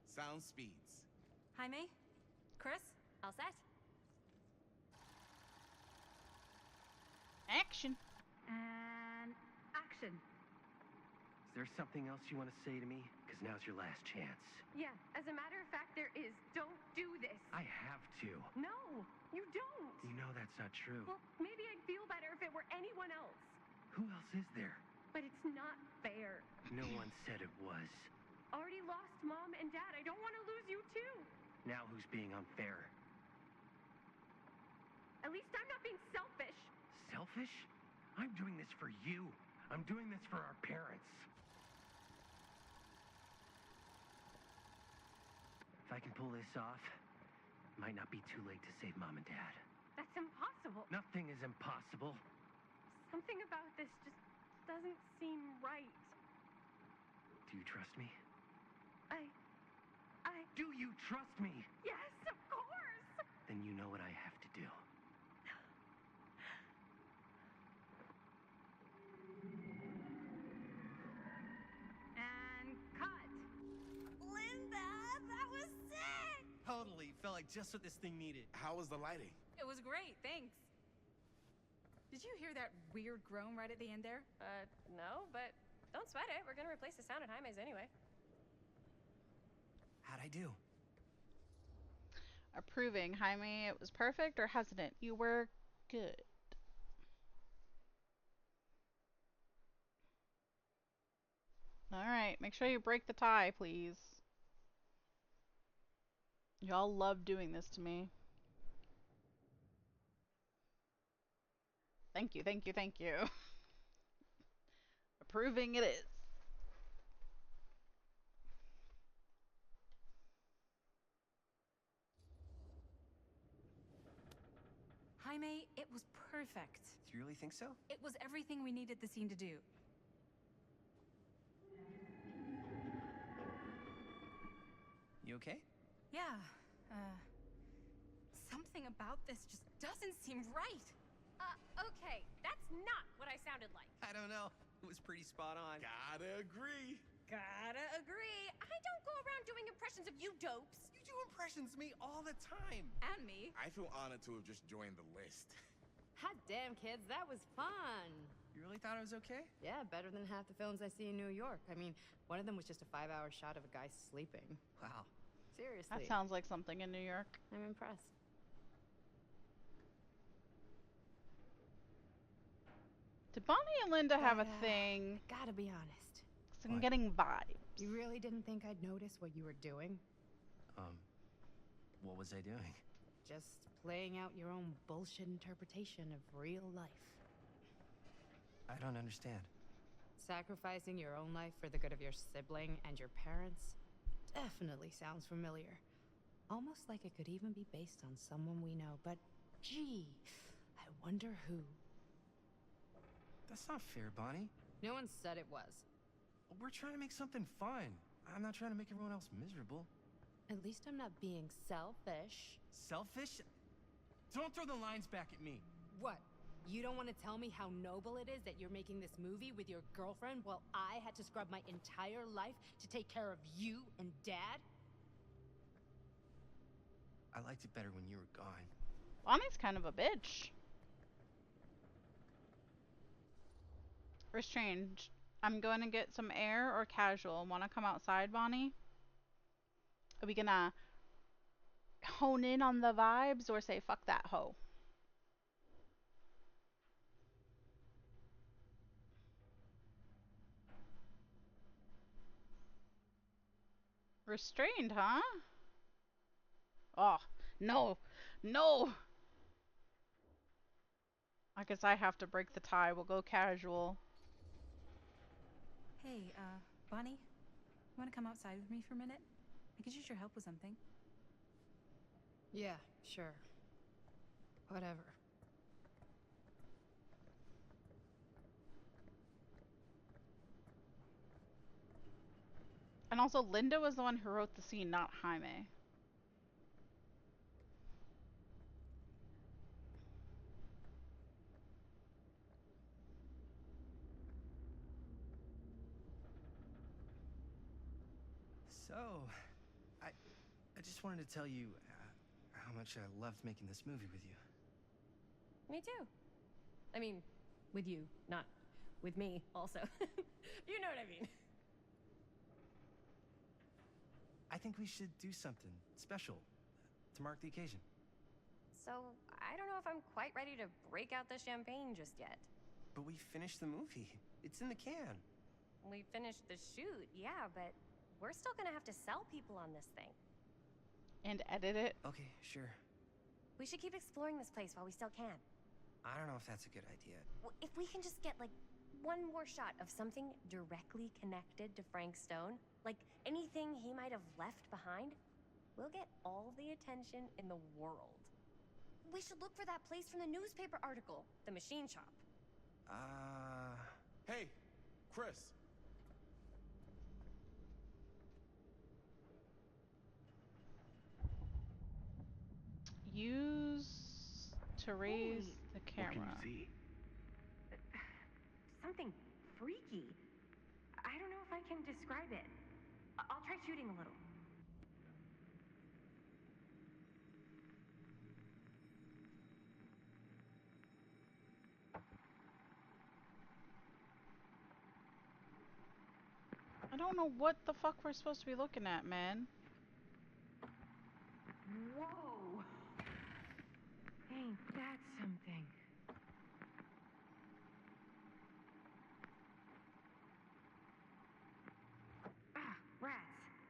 sound speeds. Jaime? Chris? All set? Action. And action. Is there something else you want to say to me? Because now's your last chance. Yeah, as a matter of fact, there is. Don't do this. I have to. No, you don't. You know that's not true. Well, maybe I'd feel better if it were anyone else. Who else is there? But it's not fair. No one said it was. Already lost Mom and Dad. I don't want to lose you too. Now who's being unfair? At least I'm not being selfish. Selfish? I'm doing this for you. I'm doing this for our parents. If I can pull this off, it might not be too late to save Mom and Dad. That's impossible. Nothing is impossible. Something about this just doesn't seem right. Do you trust me? I... Do you trust me? Yes, of course! Then you know what I have to do. And cut. Linda, that was sick! Totally. Felt like just what this thing needed. How was the lighting? It was great, thanks. Did you hear that weird groan right at the end there? No, but don't sweat it. We're gonna replace the sound at Jaime's anyway. How'd I do? Approving. Jaime, it was perfect or hesitant? You were good. Alright, make sure you break the tie, please. Y'all love doing this to me. Thank you, thank you, thank you. Approving it is. Jaime, it was perfect. Do you really think so? It was everything we needed the scene to do. You okay? Yeah, something about this just doesn't seem right. Okay, that's not what I sounded like. I don't know. It was pretty spot on. Gotta agree. Gotta agree. I don't go around doing impressions of you dopes. You do impressions of me all the time. And me. I feel honored to have just joined the list. Hot damn, kids, that was fun. You really thought it was okay? Yeah, better than half the films I see in New York. I mean, one of them was just a 5-hour shot of a guy sleeping. Wow. Seriously. That sounds like something in New York. I'm impressed. Did Bonnie and Linda have a thing? Gotta be honest. 'Cause I'm getting vibes. You really didn't think I'd notice what you were doing? What was I doing? Just playing out your own bullshit interpretation of real life. I don't understand. Sacrificing your own life for the good of your sibling and your parents definitely sounds familiar. Almost like it could even be based on someone we know, but gee, I wonder who. That's not fair, Bonnie. No one said it was. We're trying to make something fun. I'm not trying to make everyone else miserable. At least I'm not being selfish. Selfish? Don't throw the lines back at me. What? You don't want to tell me how noble it is that you're making this movie with your girlfriend while I had to scrub my entire life to take care of you and Dad? I liked it better when you were gone. Bonnie's kind of a bitch. Restrained. I'm going to get some air or casual. Want to come outside, Bonnie? Are we gonna hone in on the vibes or say fuck that hoe? Restrained, huh? Oh, no. No! I guess I have to break the tie. We'll go casual. Hey, Bonnie, you want to come outside with me for a minute? I could use your help with something. Yeah, sure. Whatever. I also, Linda was the one who wrote the scene, not Jaime. So, I just wanted to tell you how much I loved making this movie with you. Me too. I mean, with you, not with me, also. You know what I mean. I think we should do something special to mark the occasion. So, I don't know if I'm quite ready to break out the champagne just yet. But we finished the movie. It's in the can. We finished the shoot, yeah, but we're still gonna have to sell people on this thing. And edit it. Okay, sure. We should keep exploring this place while we still can. I don't know if that's a good idea. If we can just get, like, one more shot of something directly connected to Frank Stone, like anything he might have left behind, we'll get all the attention in the world. We should look for that place from the newspaper article, the machine shop. Hey, Chris. Use to raise the camera. What can you see? Something freaky. I don't know if I can describe it. I'll try shooting a little. I don't know what the fuck we're supposed to be looking at, man. Whoa! Ain't that something? Ah, rats.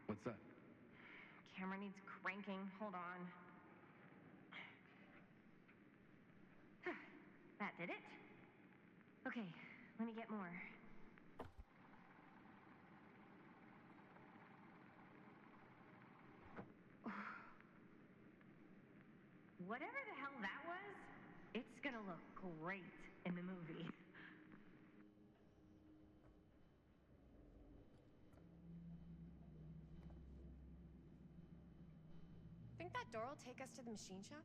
What's that? Camera needs cranking. Hold on. That did it. Okay, let me get more. Whatever the hell that was, it's gonna look great in the movie. Think that door will take us to the machine shop?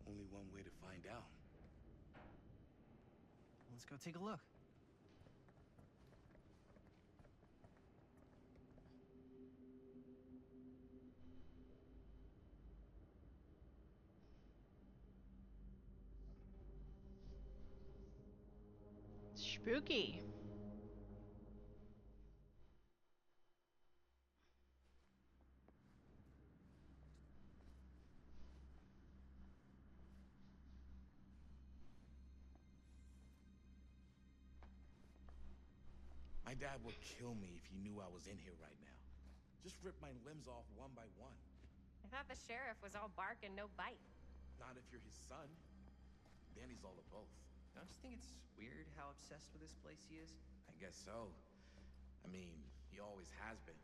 Only one way to find out. Let's go take a look. Spooky. My dad would kill me if he knew I was in here right now. Just rip my limbs off one by one. I thought the sheriff was all bark and no bite. Not if you're his son. Then he's all of both. Don't you think it's weird how obsessed with this place he is? I guess so. I mean, he always has been,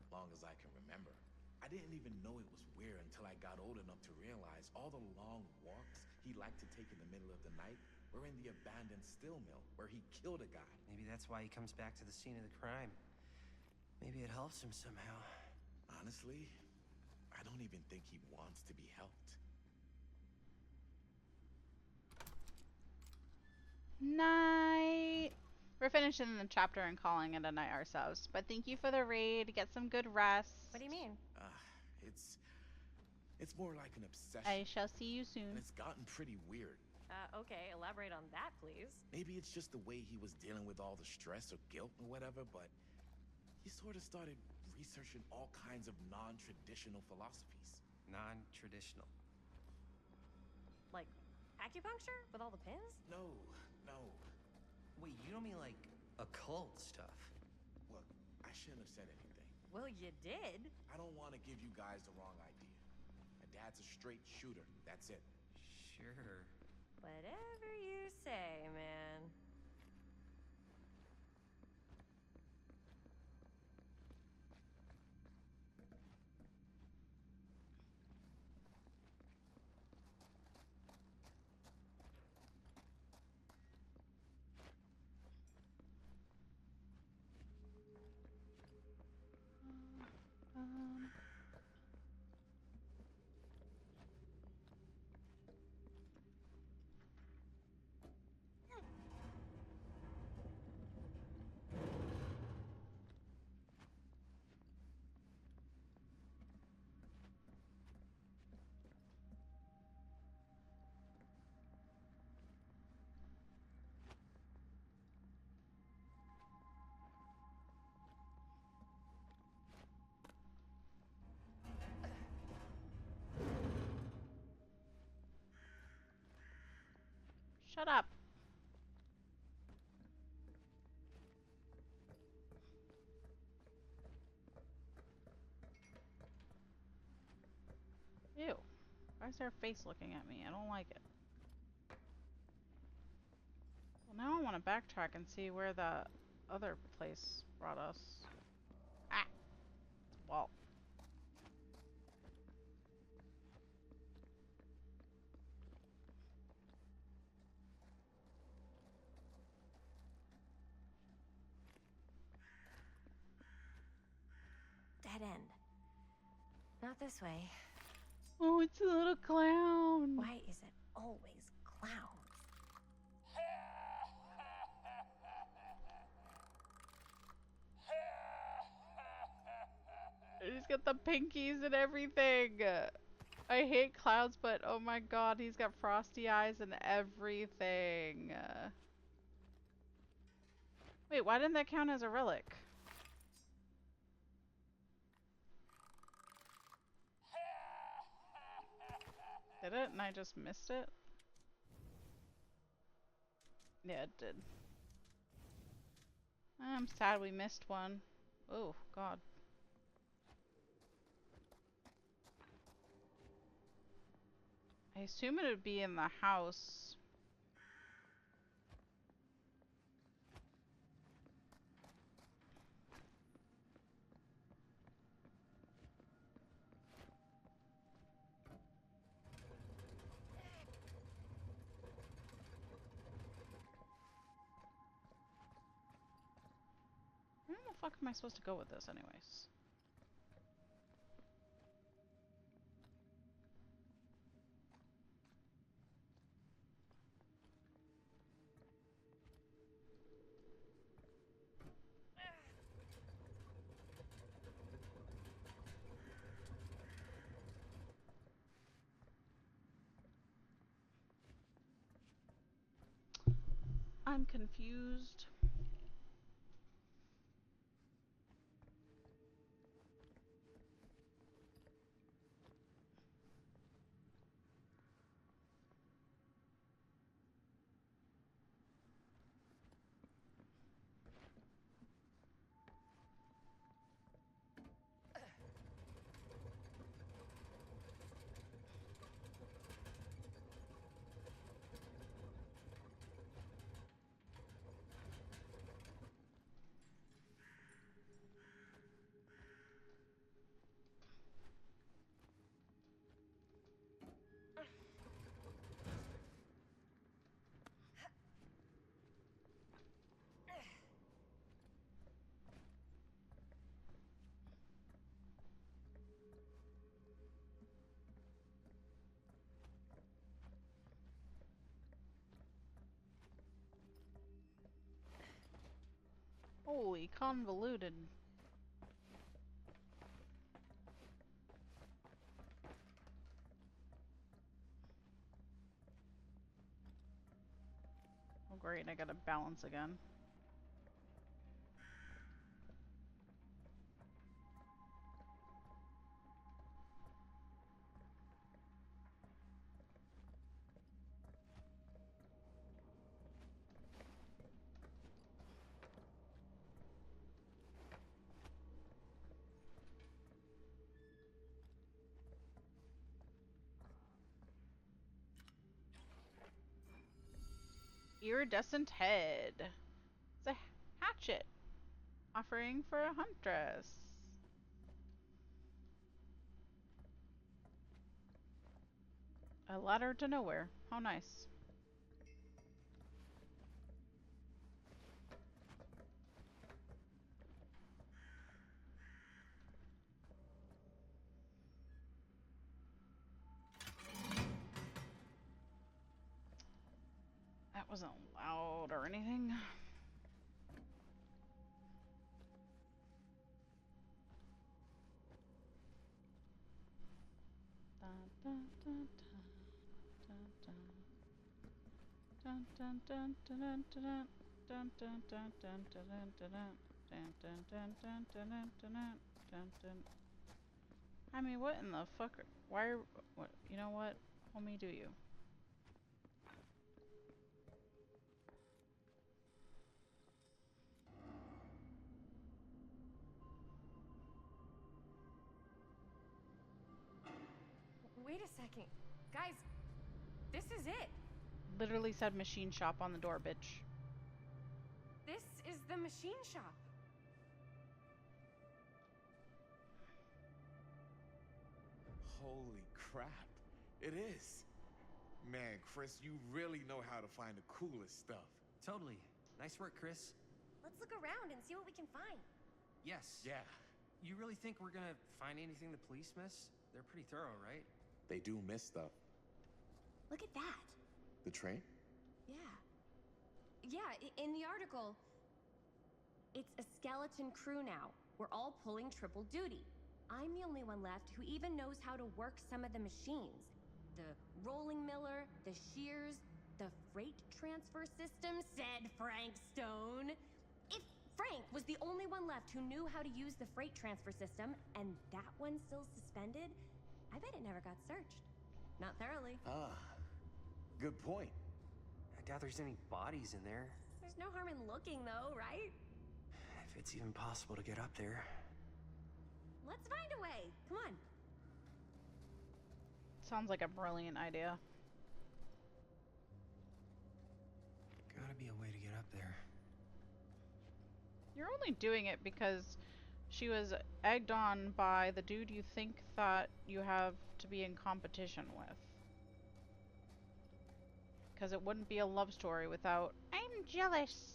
long as I can remember. I didn't even know it was weird until I got old enough to realize all the long walks he liked to take in the middle of the night were in the abandoned steel mill where he killed a guy. Maybe that's why he comes back to the scene of the crime. Maybe it helps him somehow. Honestly, I don't even think he wants to be helped. Night. We're finishing the chapter and calling it a night ourselves. But thank you for the raid. Get some good rest. What do you mean? It's more like an obsession. I shall see you And soon. it's gotten pretty weird. Okay, elaborate on that, please. Maybe it's just the way he was dealing with all the stress or guilt or whatever, but he sort of started researching all kinds of non-traditional philosophies. Non-traditional. Like acupuncture with all the pins? No. Wait, you don't mean like occult stuff? Look, I shouldn't have said anything. Well, you did. I don't want to give you guys the wrong idea. My dad's a straight shooter. That's it. Sure. Whatever you say, man. Shut up. Ew. Why is their face looking at me? I don't like it. Well, now I want to backtrack and see where the other place brought us. Ah! Well. Dead end. Not this way. Oh, it's a little clown. Why is it always clowns? He's got the pinkies and everything. I hate clouds, but oh my god, he's got frosty eyes and everything. Wait, why didn't that count as a relic? Did it? And I just missed it? Yeah, it did. I'm sad we missed one. Oh, god. I assume it would be in the house. Where the fuck am I supposed to go with this anyways? I'm confused. Holy convoluted. Oh great, I gotta balance again. Iridescent head. It's a hatchet. Offering for a huntress. A ladder to nowhere. How nice. That wasn't loud or anything. I mean, what in the fuck? Why are, what? You know what? Homie, do you? Wait a second. Guys, this is it. Literally said machine shop on the door, bitch. This is the machine shop. Holy crap. It is. Man, Chris, you really know how to find the coolest stuff. Totally. Nice work, Chris. Let's look around and see what we can find. Yes. Yeah, You really think we're gonna find anything the police miss? They're pretty thorough, right? they do miss stuff. Look at that. The train? Yeah. Yeah, in the article, it's a skeleton crew now. We're all pulling triple duty. I'm the only one left who even knows how to work some of the machines. The rolling miller, the shears, the freight transfer system, said Frank Stone. If Frank was the only one left who knew how to use the freight transfer system, and that one's still suspended, I bet it never got searched. Not thoroughly. Ah, good point. I doubt there's any bodies in there. There's no harm in looking, though, right? If it's even possible to get up there. Let's find a way. Come on. Sounds like a brilliant idea. Gotta be a way to get up there. You're only doing it because she was egged on by the dude you think thought you have to be in competition with. Because it wouldn't be a love story without, I'm jealous.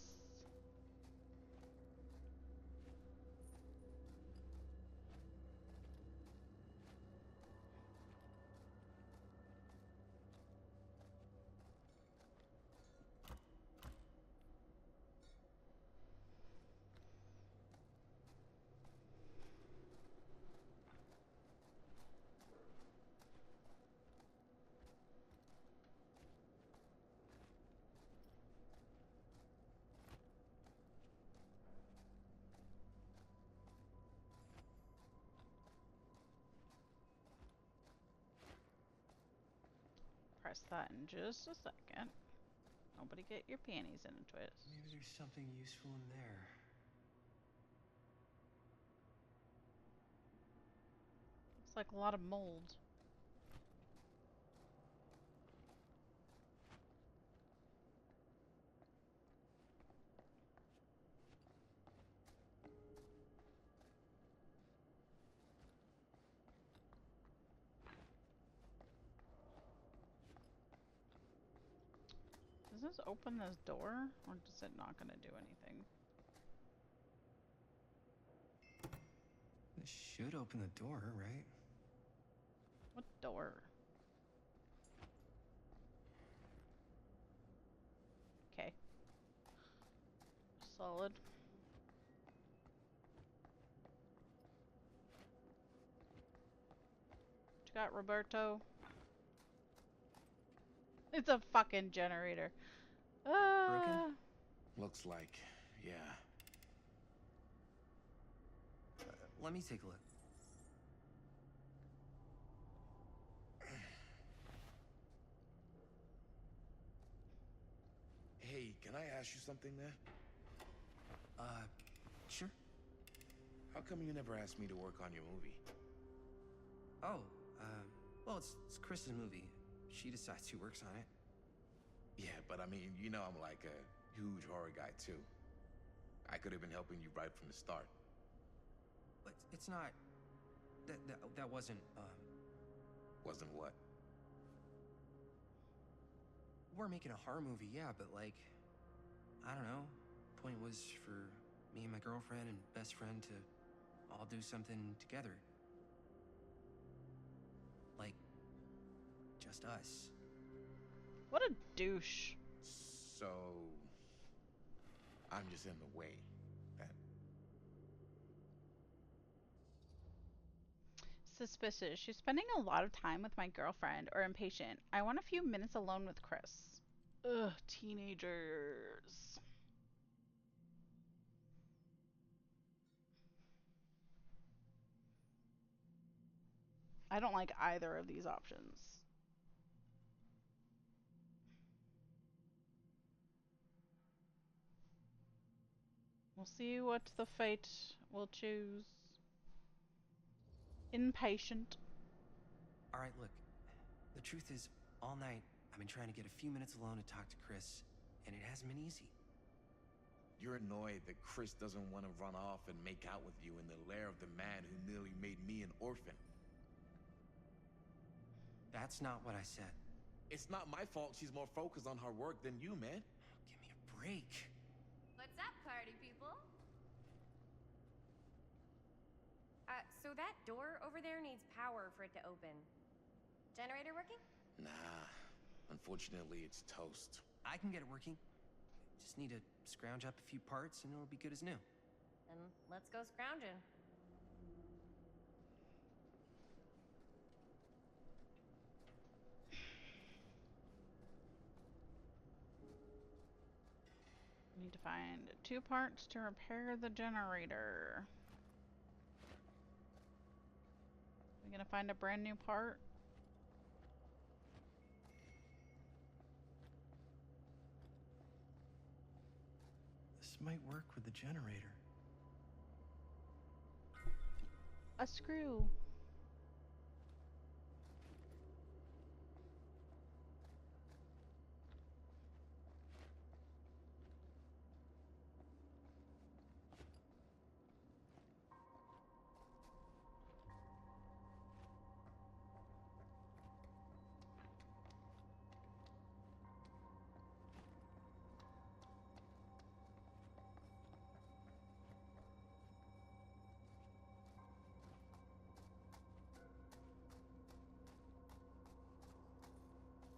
Press that in just a second. Nobody get your panties in a twist. Maybe there's something useful in there. It's like a lot of mold. Does this open this door, or is it not gonna do anything? This should open the door, right? What door? Okay. Solid. What you got, Roberto? It's a fucking generator. Broken? Looks like, yeah. Let me take a look. Hey, can I ask you something there? Sure. How come you never asked me to work on your movie? Oh, well, it's Chris's movie. She decides who works on it. Yeah, but I mean, you know I'm like a huge horror guy too. I could have been helping you right from the start. But it's not... That wasn't, Wasn't what? We're making a horror movie, yeah, but like... I don't know. Point was for me and my girlfriend and best friend to all do something together. Like... just us. What a douche. So... I'm just in the way, then. Suspicious. She's spending a lot of time with my girlfriend, or impatient. I want a few minutes alone with Chris. Ugh, teenagers. I don't like either of these options. We'll see what the fate will choose. Impatient. Alright, look. The truth is, all night, I've been trying to get a few minutes alone to talk to Chris, and it hasn't been easy. You're annoyed that Chris doesn't want to run off and make out with you in the lair of the man who nearly made me an orphan. That's not what I said. It's not my fault she's more focused on her work than you, man. Give me a break. What's up, party people? So that door over there needs power for it to open. Generator working? Nah, unfortunately it's toast. I can get it working. Just need to scrounge up a few parts and it'll be good as new. Then let's go scrounging. Need to find 2 parts to repair the generator. We gonna find a brand new part? This might work with the generator. A screw.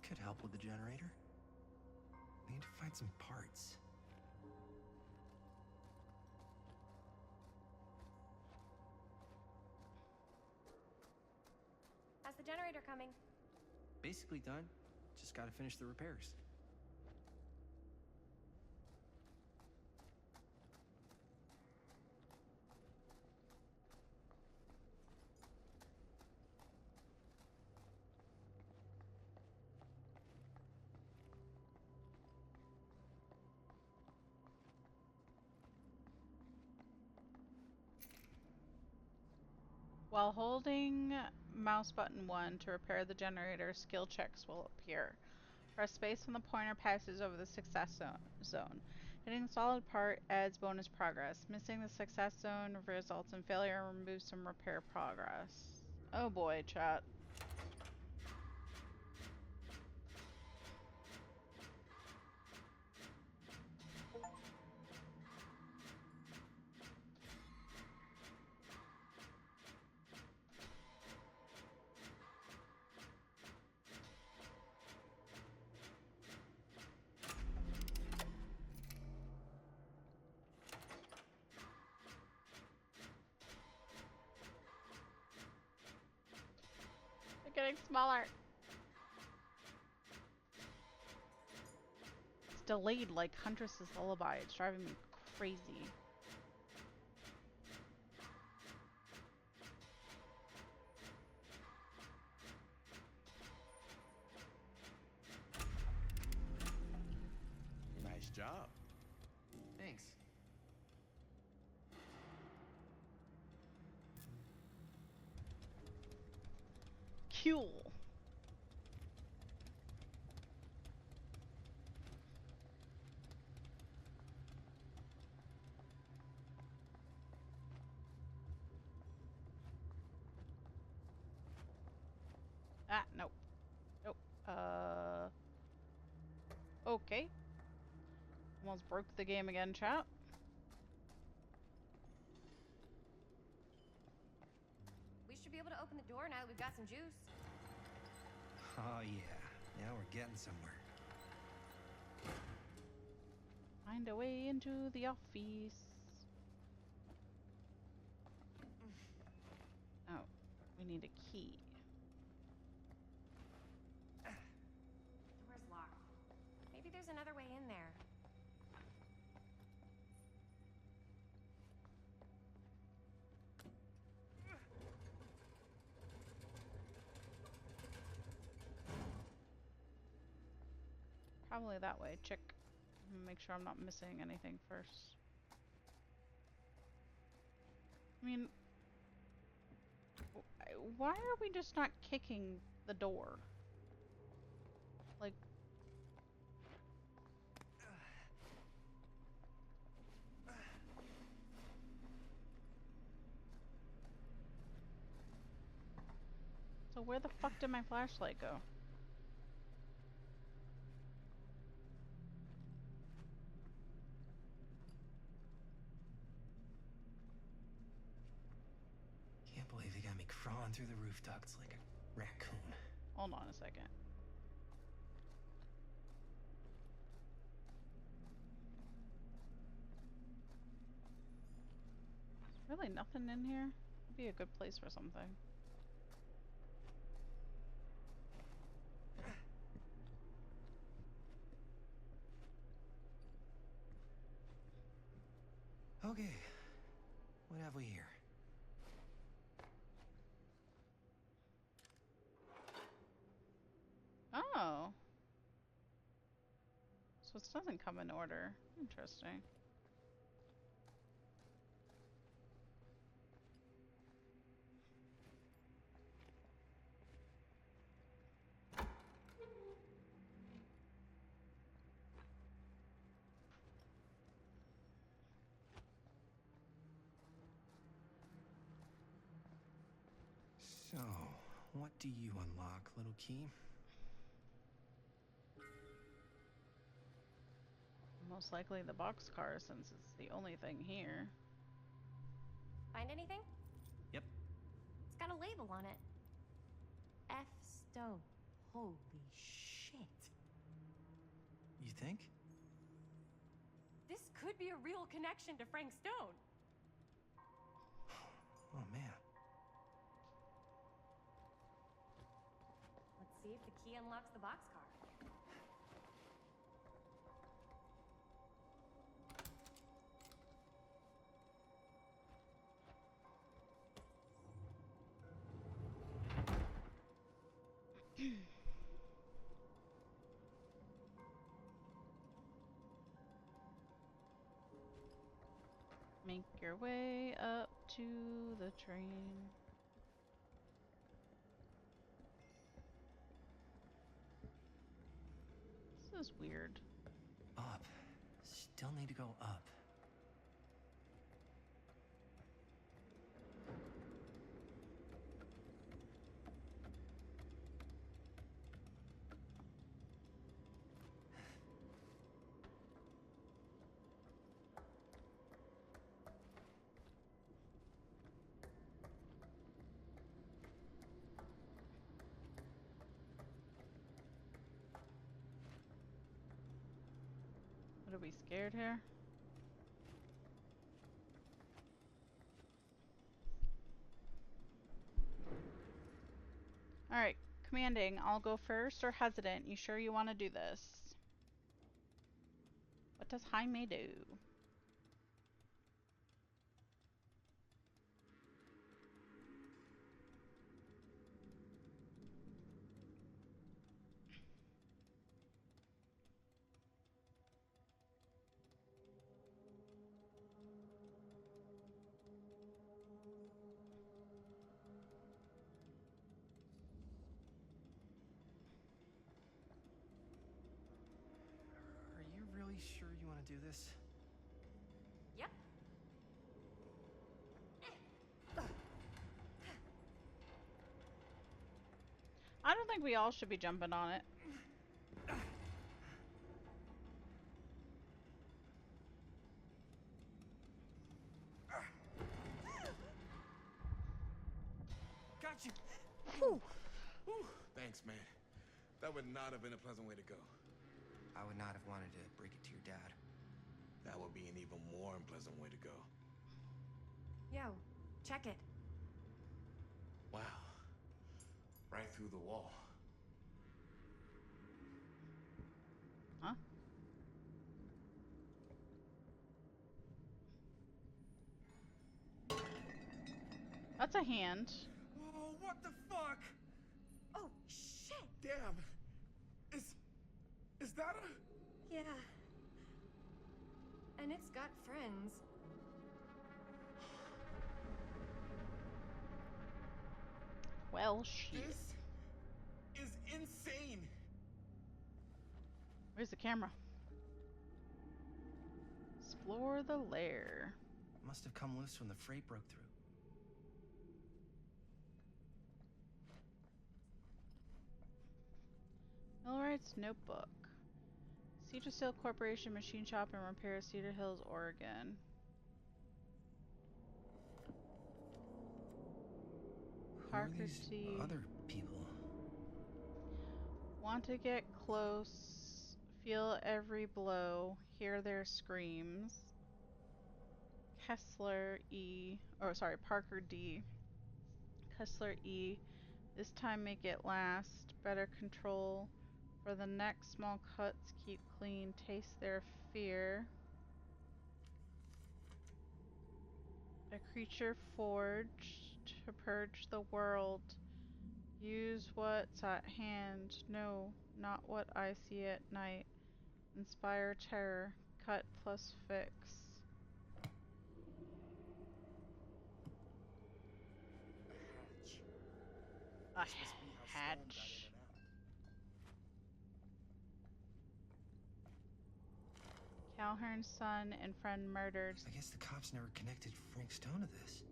Could help with the generator. Need to find some parts. How's the generator coming? Basically done. Just gotta finish the repairs. While holding mouse button 1 to repair the generator, skill checks will appear. Press space when the pointer passes over the success zone. Hitting the solid part adds bonus progress. Missing the success zone results in failure and removes some repair progress. Oh boy, chat. Getting smaller. It's delayed like Huntress's lullaby. It's driving me crazy. Nice job. Thanks. Cool. Ah, nope. Nope. Okay. Almost broke the game again, chat. We should be able to open the door now that we've got some juice. Oh yeah, now we're getting somewhere. Find a way into the office. Oh, we need a key. Door's locked. Maybe there's another way in there. Probably that way. Check. Make sure I'm not missing anything first. I mean, why are we just not kicking the door? So where the fuck did my flashlight go? Can't believe they got me crawling through the roof ducts like a raccoon. Hold on a second. There's really nothing in here. Would be a good place for something. Okay, what have we here? Oh. So it doesn't come in order. Interesting. So, what do you unlock, little key? Most likely the boxcar, since it's the only thing here. Find anything? Yep. It's got a label on it. F. Stone. Holy shit. You think? This could be a real connection to Frank Stone. Oh, man. Let's see if the key unlocks the boxcar. Make your way up to the train. This is weird. Up. Still need to go up. What, are we scared here? Alright, commanding, I'll go first or hesitant. You sure you want to do this? What does Jaime do? Are you really sure you want to do this? Yep. I don't think we all should be jumping on it. Got you! Whew. Thanks, man. That would not have been a pleasant way to go. I would not have wanted to break it to your dad. That would be an even more unpleasant way to go. Yo, check it. Wow. Right through the wall. Huh? That's a hand. Oh, what the fuck? Oh, shit! Damn. Is that a... Yeah. And it's got friends. Well, shit. This is insane. Where's the camera? Explore the lair. Must have come loose when the freight broke through. Millwright's Notebook. Cedar Steel Corporation Machine Shop and Repair, Cedar Hills, Oregon. Who are Parker these D. other people? Want to get close, feel every blow, hear their screams. Parker D. Kessler E. This time make it last. Better control. For the next small cuts, keep clean. Taste their fear. A creature forged to purge the world. Use what's at hand. No, not what I see at night. Inspire terror. Cut plus fix. A A hatch. This must be how Stone got in hatch. and out. Calhoun's son and friend murdered. I guess the cops never connected Frank Stone to this.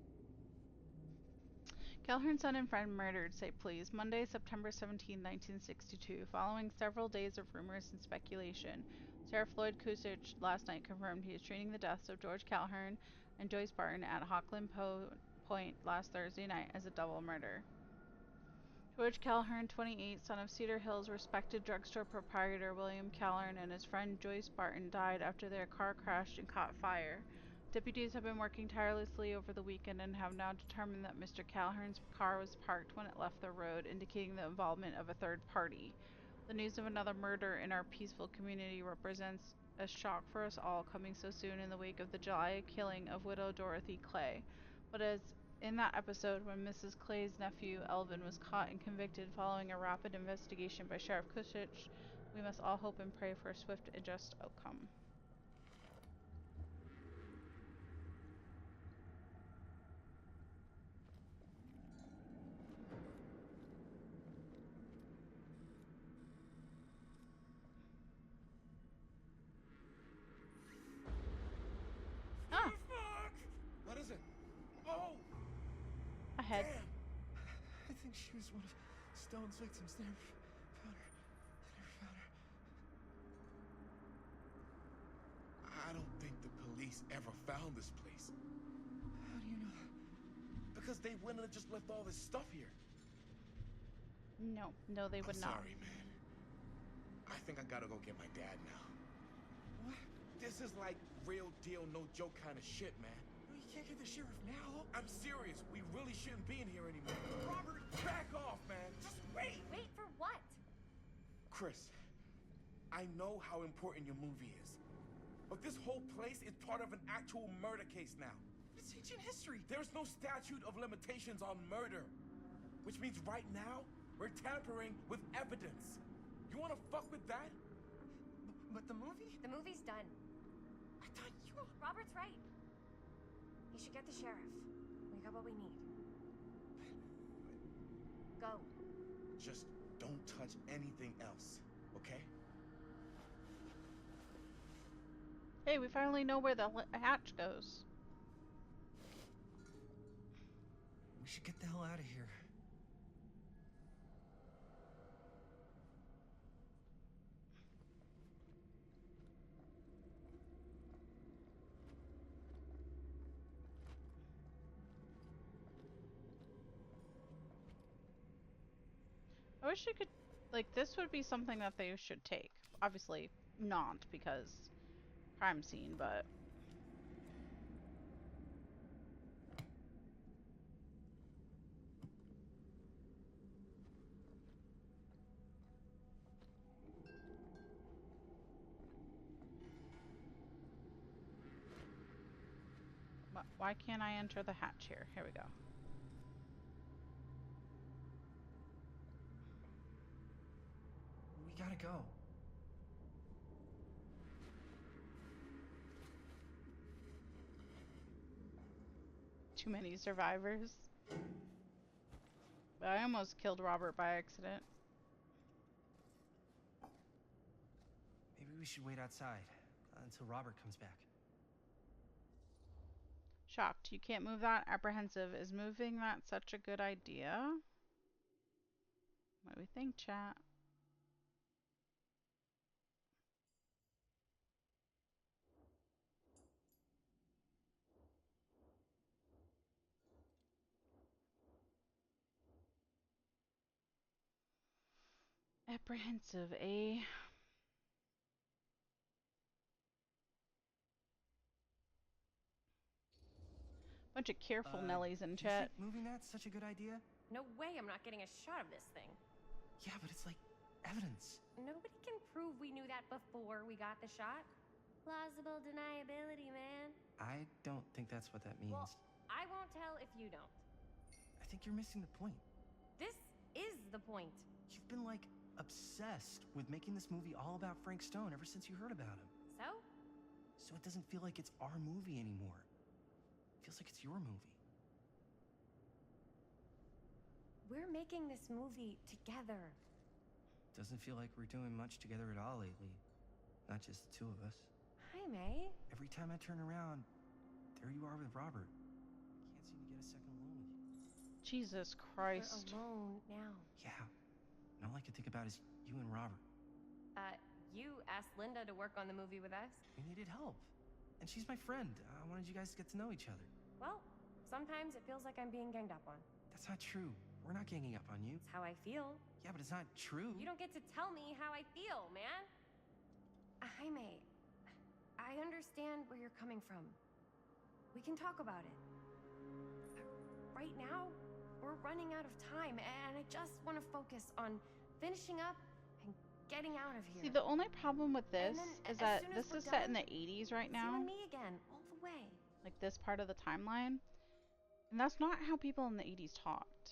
Calhoun's son and friend murdered, say please. Monday, September 17, 1962. Following several days of rumors and speculation, Sheriff Floyd Kusich last night confirmed he is treating the deaths of George Calhoun and Joyce Barton at Hawkland Point last Thursday night as a double murder. George Calhoun, 28, son of Cedar Hills respected drugstore proprietor William Calhoun, and his friend Joyce Barton died after their car crashed and caught fire. Deputies have been working tirelessly over the weekend and have now determined that Mr. Calhoun's car was parked when it left the road, indicating the involvement of a third party. The news of another murder in our peaceful community represents a shock for us all, coming so soon in the wake of the July killing of widow Dorothy Clay. But as in that episode when Mrs. Clay's nephew, Elvin, was caught and convicted following a rapid investigation by Sheriff Kusich, we must all hope and pray for a swift and just outcome. Ah! What is it? Oh! Ahead. Damn! I think she was one of Stone's victims. They never found her. I don't think the police ever found this place. How do you know? Because they wouldn't have just left all this stuff here. No, they would not. Sorry, man. I think I gotta go get my dad now. What? This is like real deal, no joke kind of shit, man. You can't get the sheriff now. I'm serious. We really shouldn't be in here anymore. Robert, back off, man. Just wait. Wait for what? Chris, I know how important your movie is. But this whole place is part of an actual murder case now. It's ancient history. There's no statute of limitations on murder. Which means right now, we're tampering with evidence. You wanna fuck with that? But the movie? The movie's done. I thought you... Robert's right. You should get the sheriff. We got what we need. Go. Just don't touch anything else, okay? Hey, we finally know where the hatch goes. We should get the hell out of here. I wish you could, like, this would be something that they should take. Obviously not, because crime scene, but... Why can't I enter the hatch here? Here we go. We gotta go. Too many survivors. But I almost killed Robert by accident. Maybe we should wait outside until Robert comes back. Shocked. You can't move that. Apprehensive. Is moving that such a good idea? What do we think, chat? Apprehensive, eh? Bunch of careful Nellies in You chat. think moving that's such a good idea? No way I'm not getting a shot of this thing. Yeah, but it's like evidence. Nobody can prove we knew that before we got the shot. Plausible deniability, man. I don't think that's what that means. Well, I won't tell if you don't. I think you're missing the point. This is the point. You've been like obsessed with making this movie all about Frank Stone ever since you heard about him. So? So it doesn't feel like it's our movie anymore. It feels like it's your movie. We're making this movie together. Doesn't feel like we're doing much together at all lately. Not just the two of us. Jaime. Every time I turn around, there you are with Robert. Can't seem to get a second alone with you. Jesus Christ. We're alone now. Yeah. And all I can think about is you and Robert. You asked Linda to work on the movie with us. We needed help. And she's my friend. I wanted you guys to get to know each other. Well, sometimes it feels like I'm being ganged up on. That's not true. We're not ganging up on you. It's how I feel. Yeah, but it's not true. You don't get to tell me how I feel, man. Jaime, I understand where you're coming from. We can talk about it. Right now, we're running out of time, and I just want to focus on finishing up and getting out of here. See, the only problem with this is that soon as this we're is set in done, the 80s right it's you now. and me again, all the way. Like this part of the timeline. And that's not how people in the 80s talked.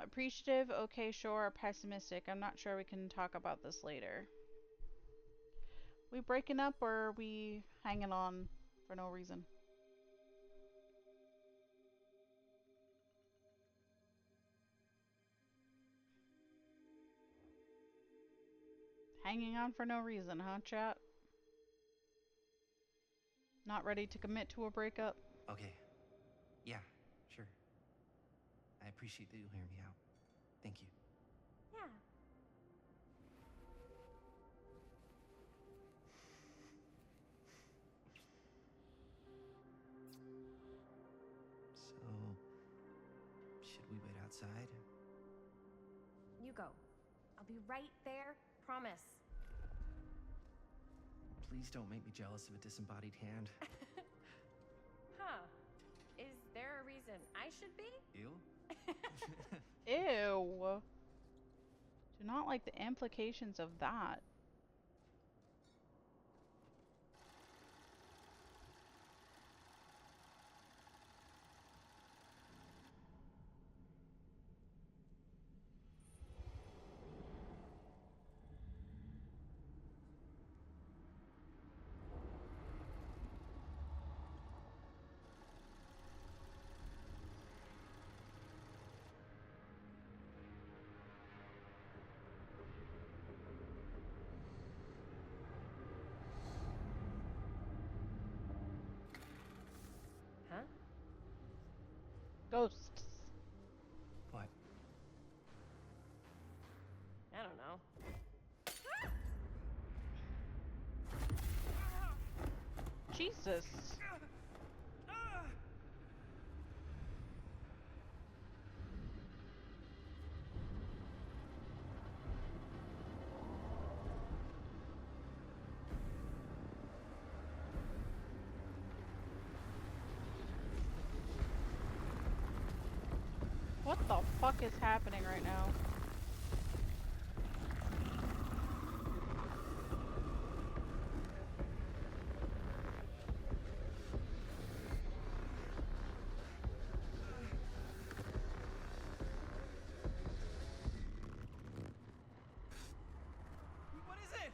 Appreciative, okay, sure, pessimistic. I'm not sure we can talk about this later. We breaking up or are we hanging on for no reason? Hanging on for no reason, huh, chat? Not ready to commit to a breakup? Okay. Yeah, sure. I appreciate that you'll hear me out. Thank you. Yeah. So, should we wait outside? You go. I'll be right there, promise. Please don't make me jealous of a disembodied hand. Huh. Is there a reason I should be? You? Ew. Do not like the implications of that. Huh? Ghosts. What? I don't know. Jesus. What the fuck is happening right now? What is it?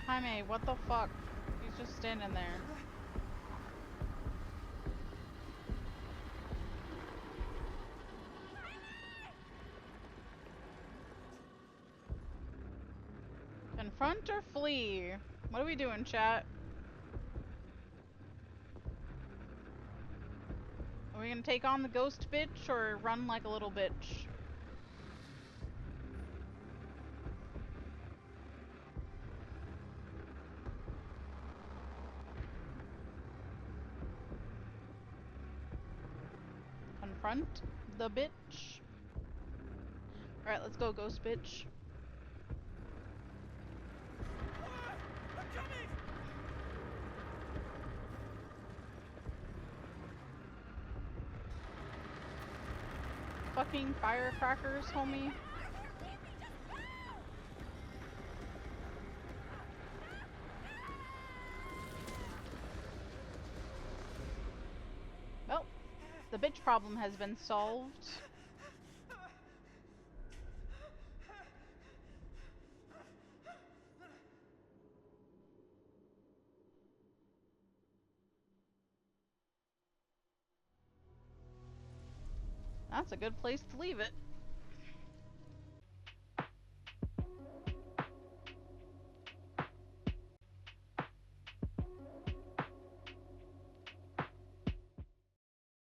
Jaime, what the fuck? He's just standing there. Confront or flee? What are we doing, chat? Are we gonna take on the ghost bitch or run like a little bitch? confront the bitch. Alright, let's go, ghost bitch. Fucking firecrackers, homie. Well, the bitch problem has been solved. That's a good place to leave it.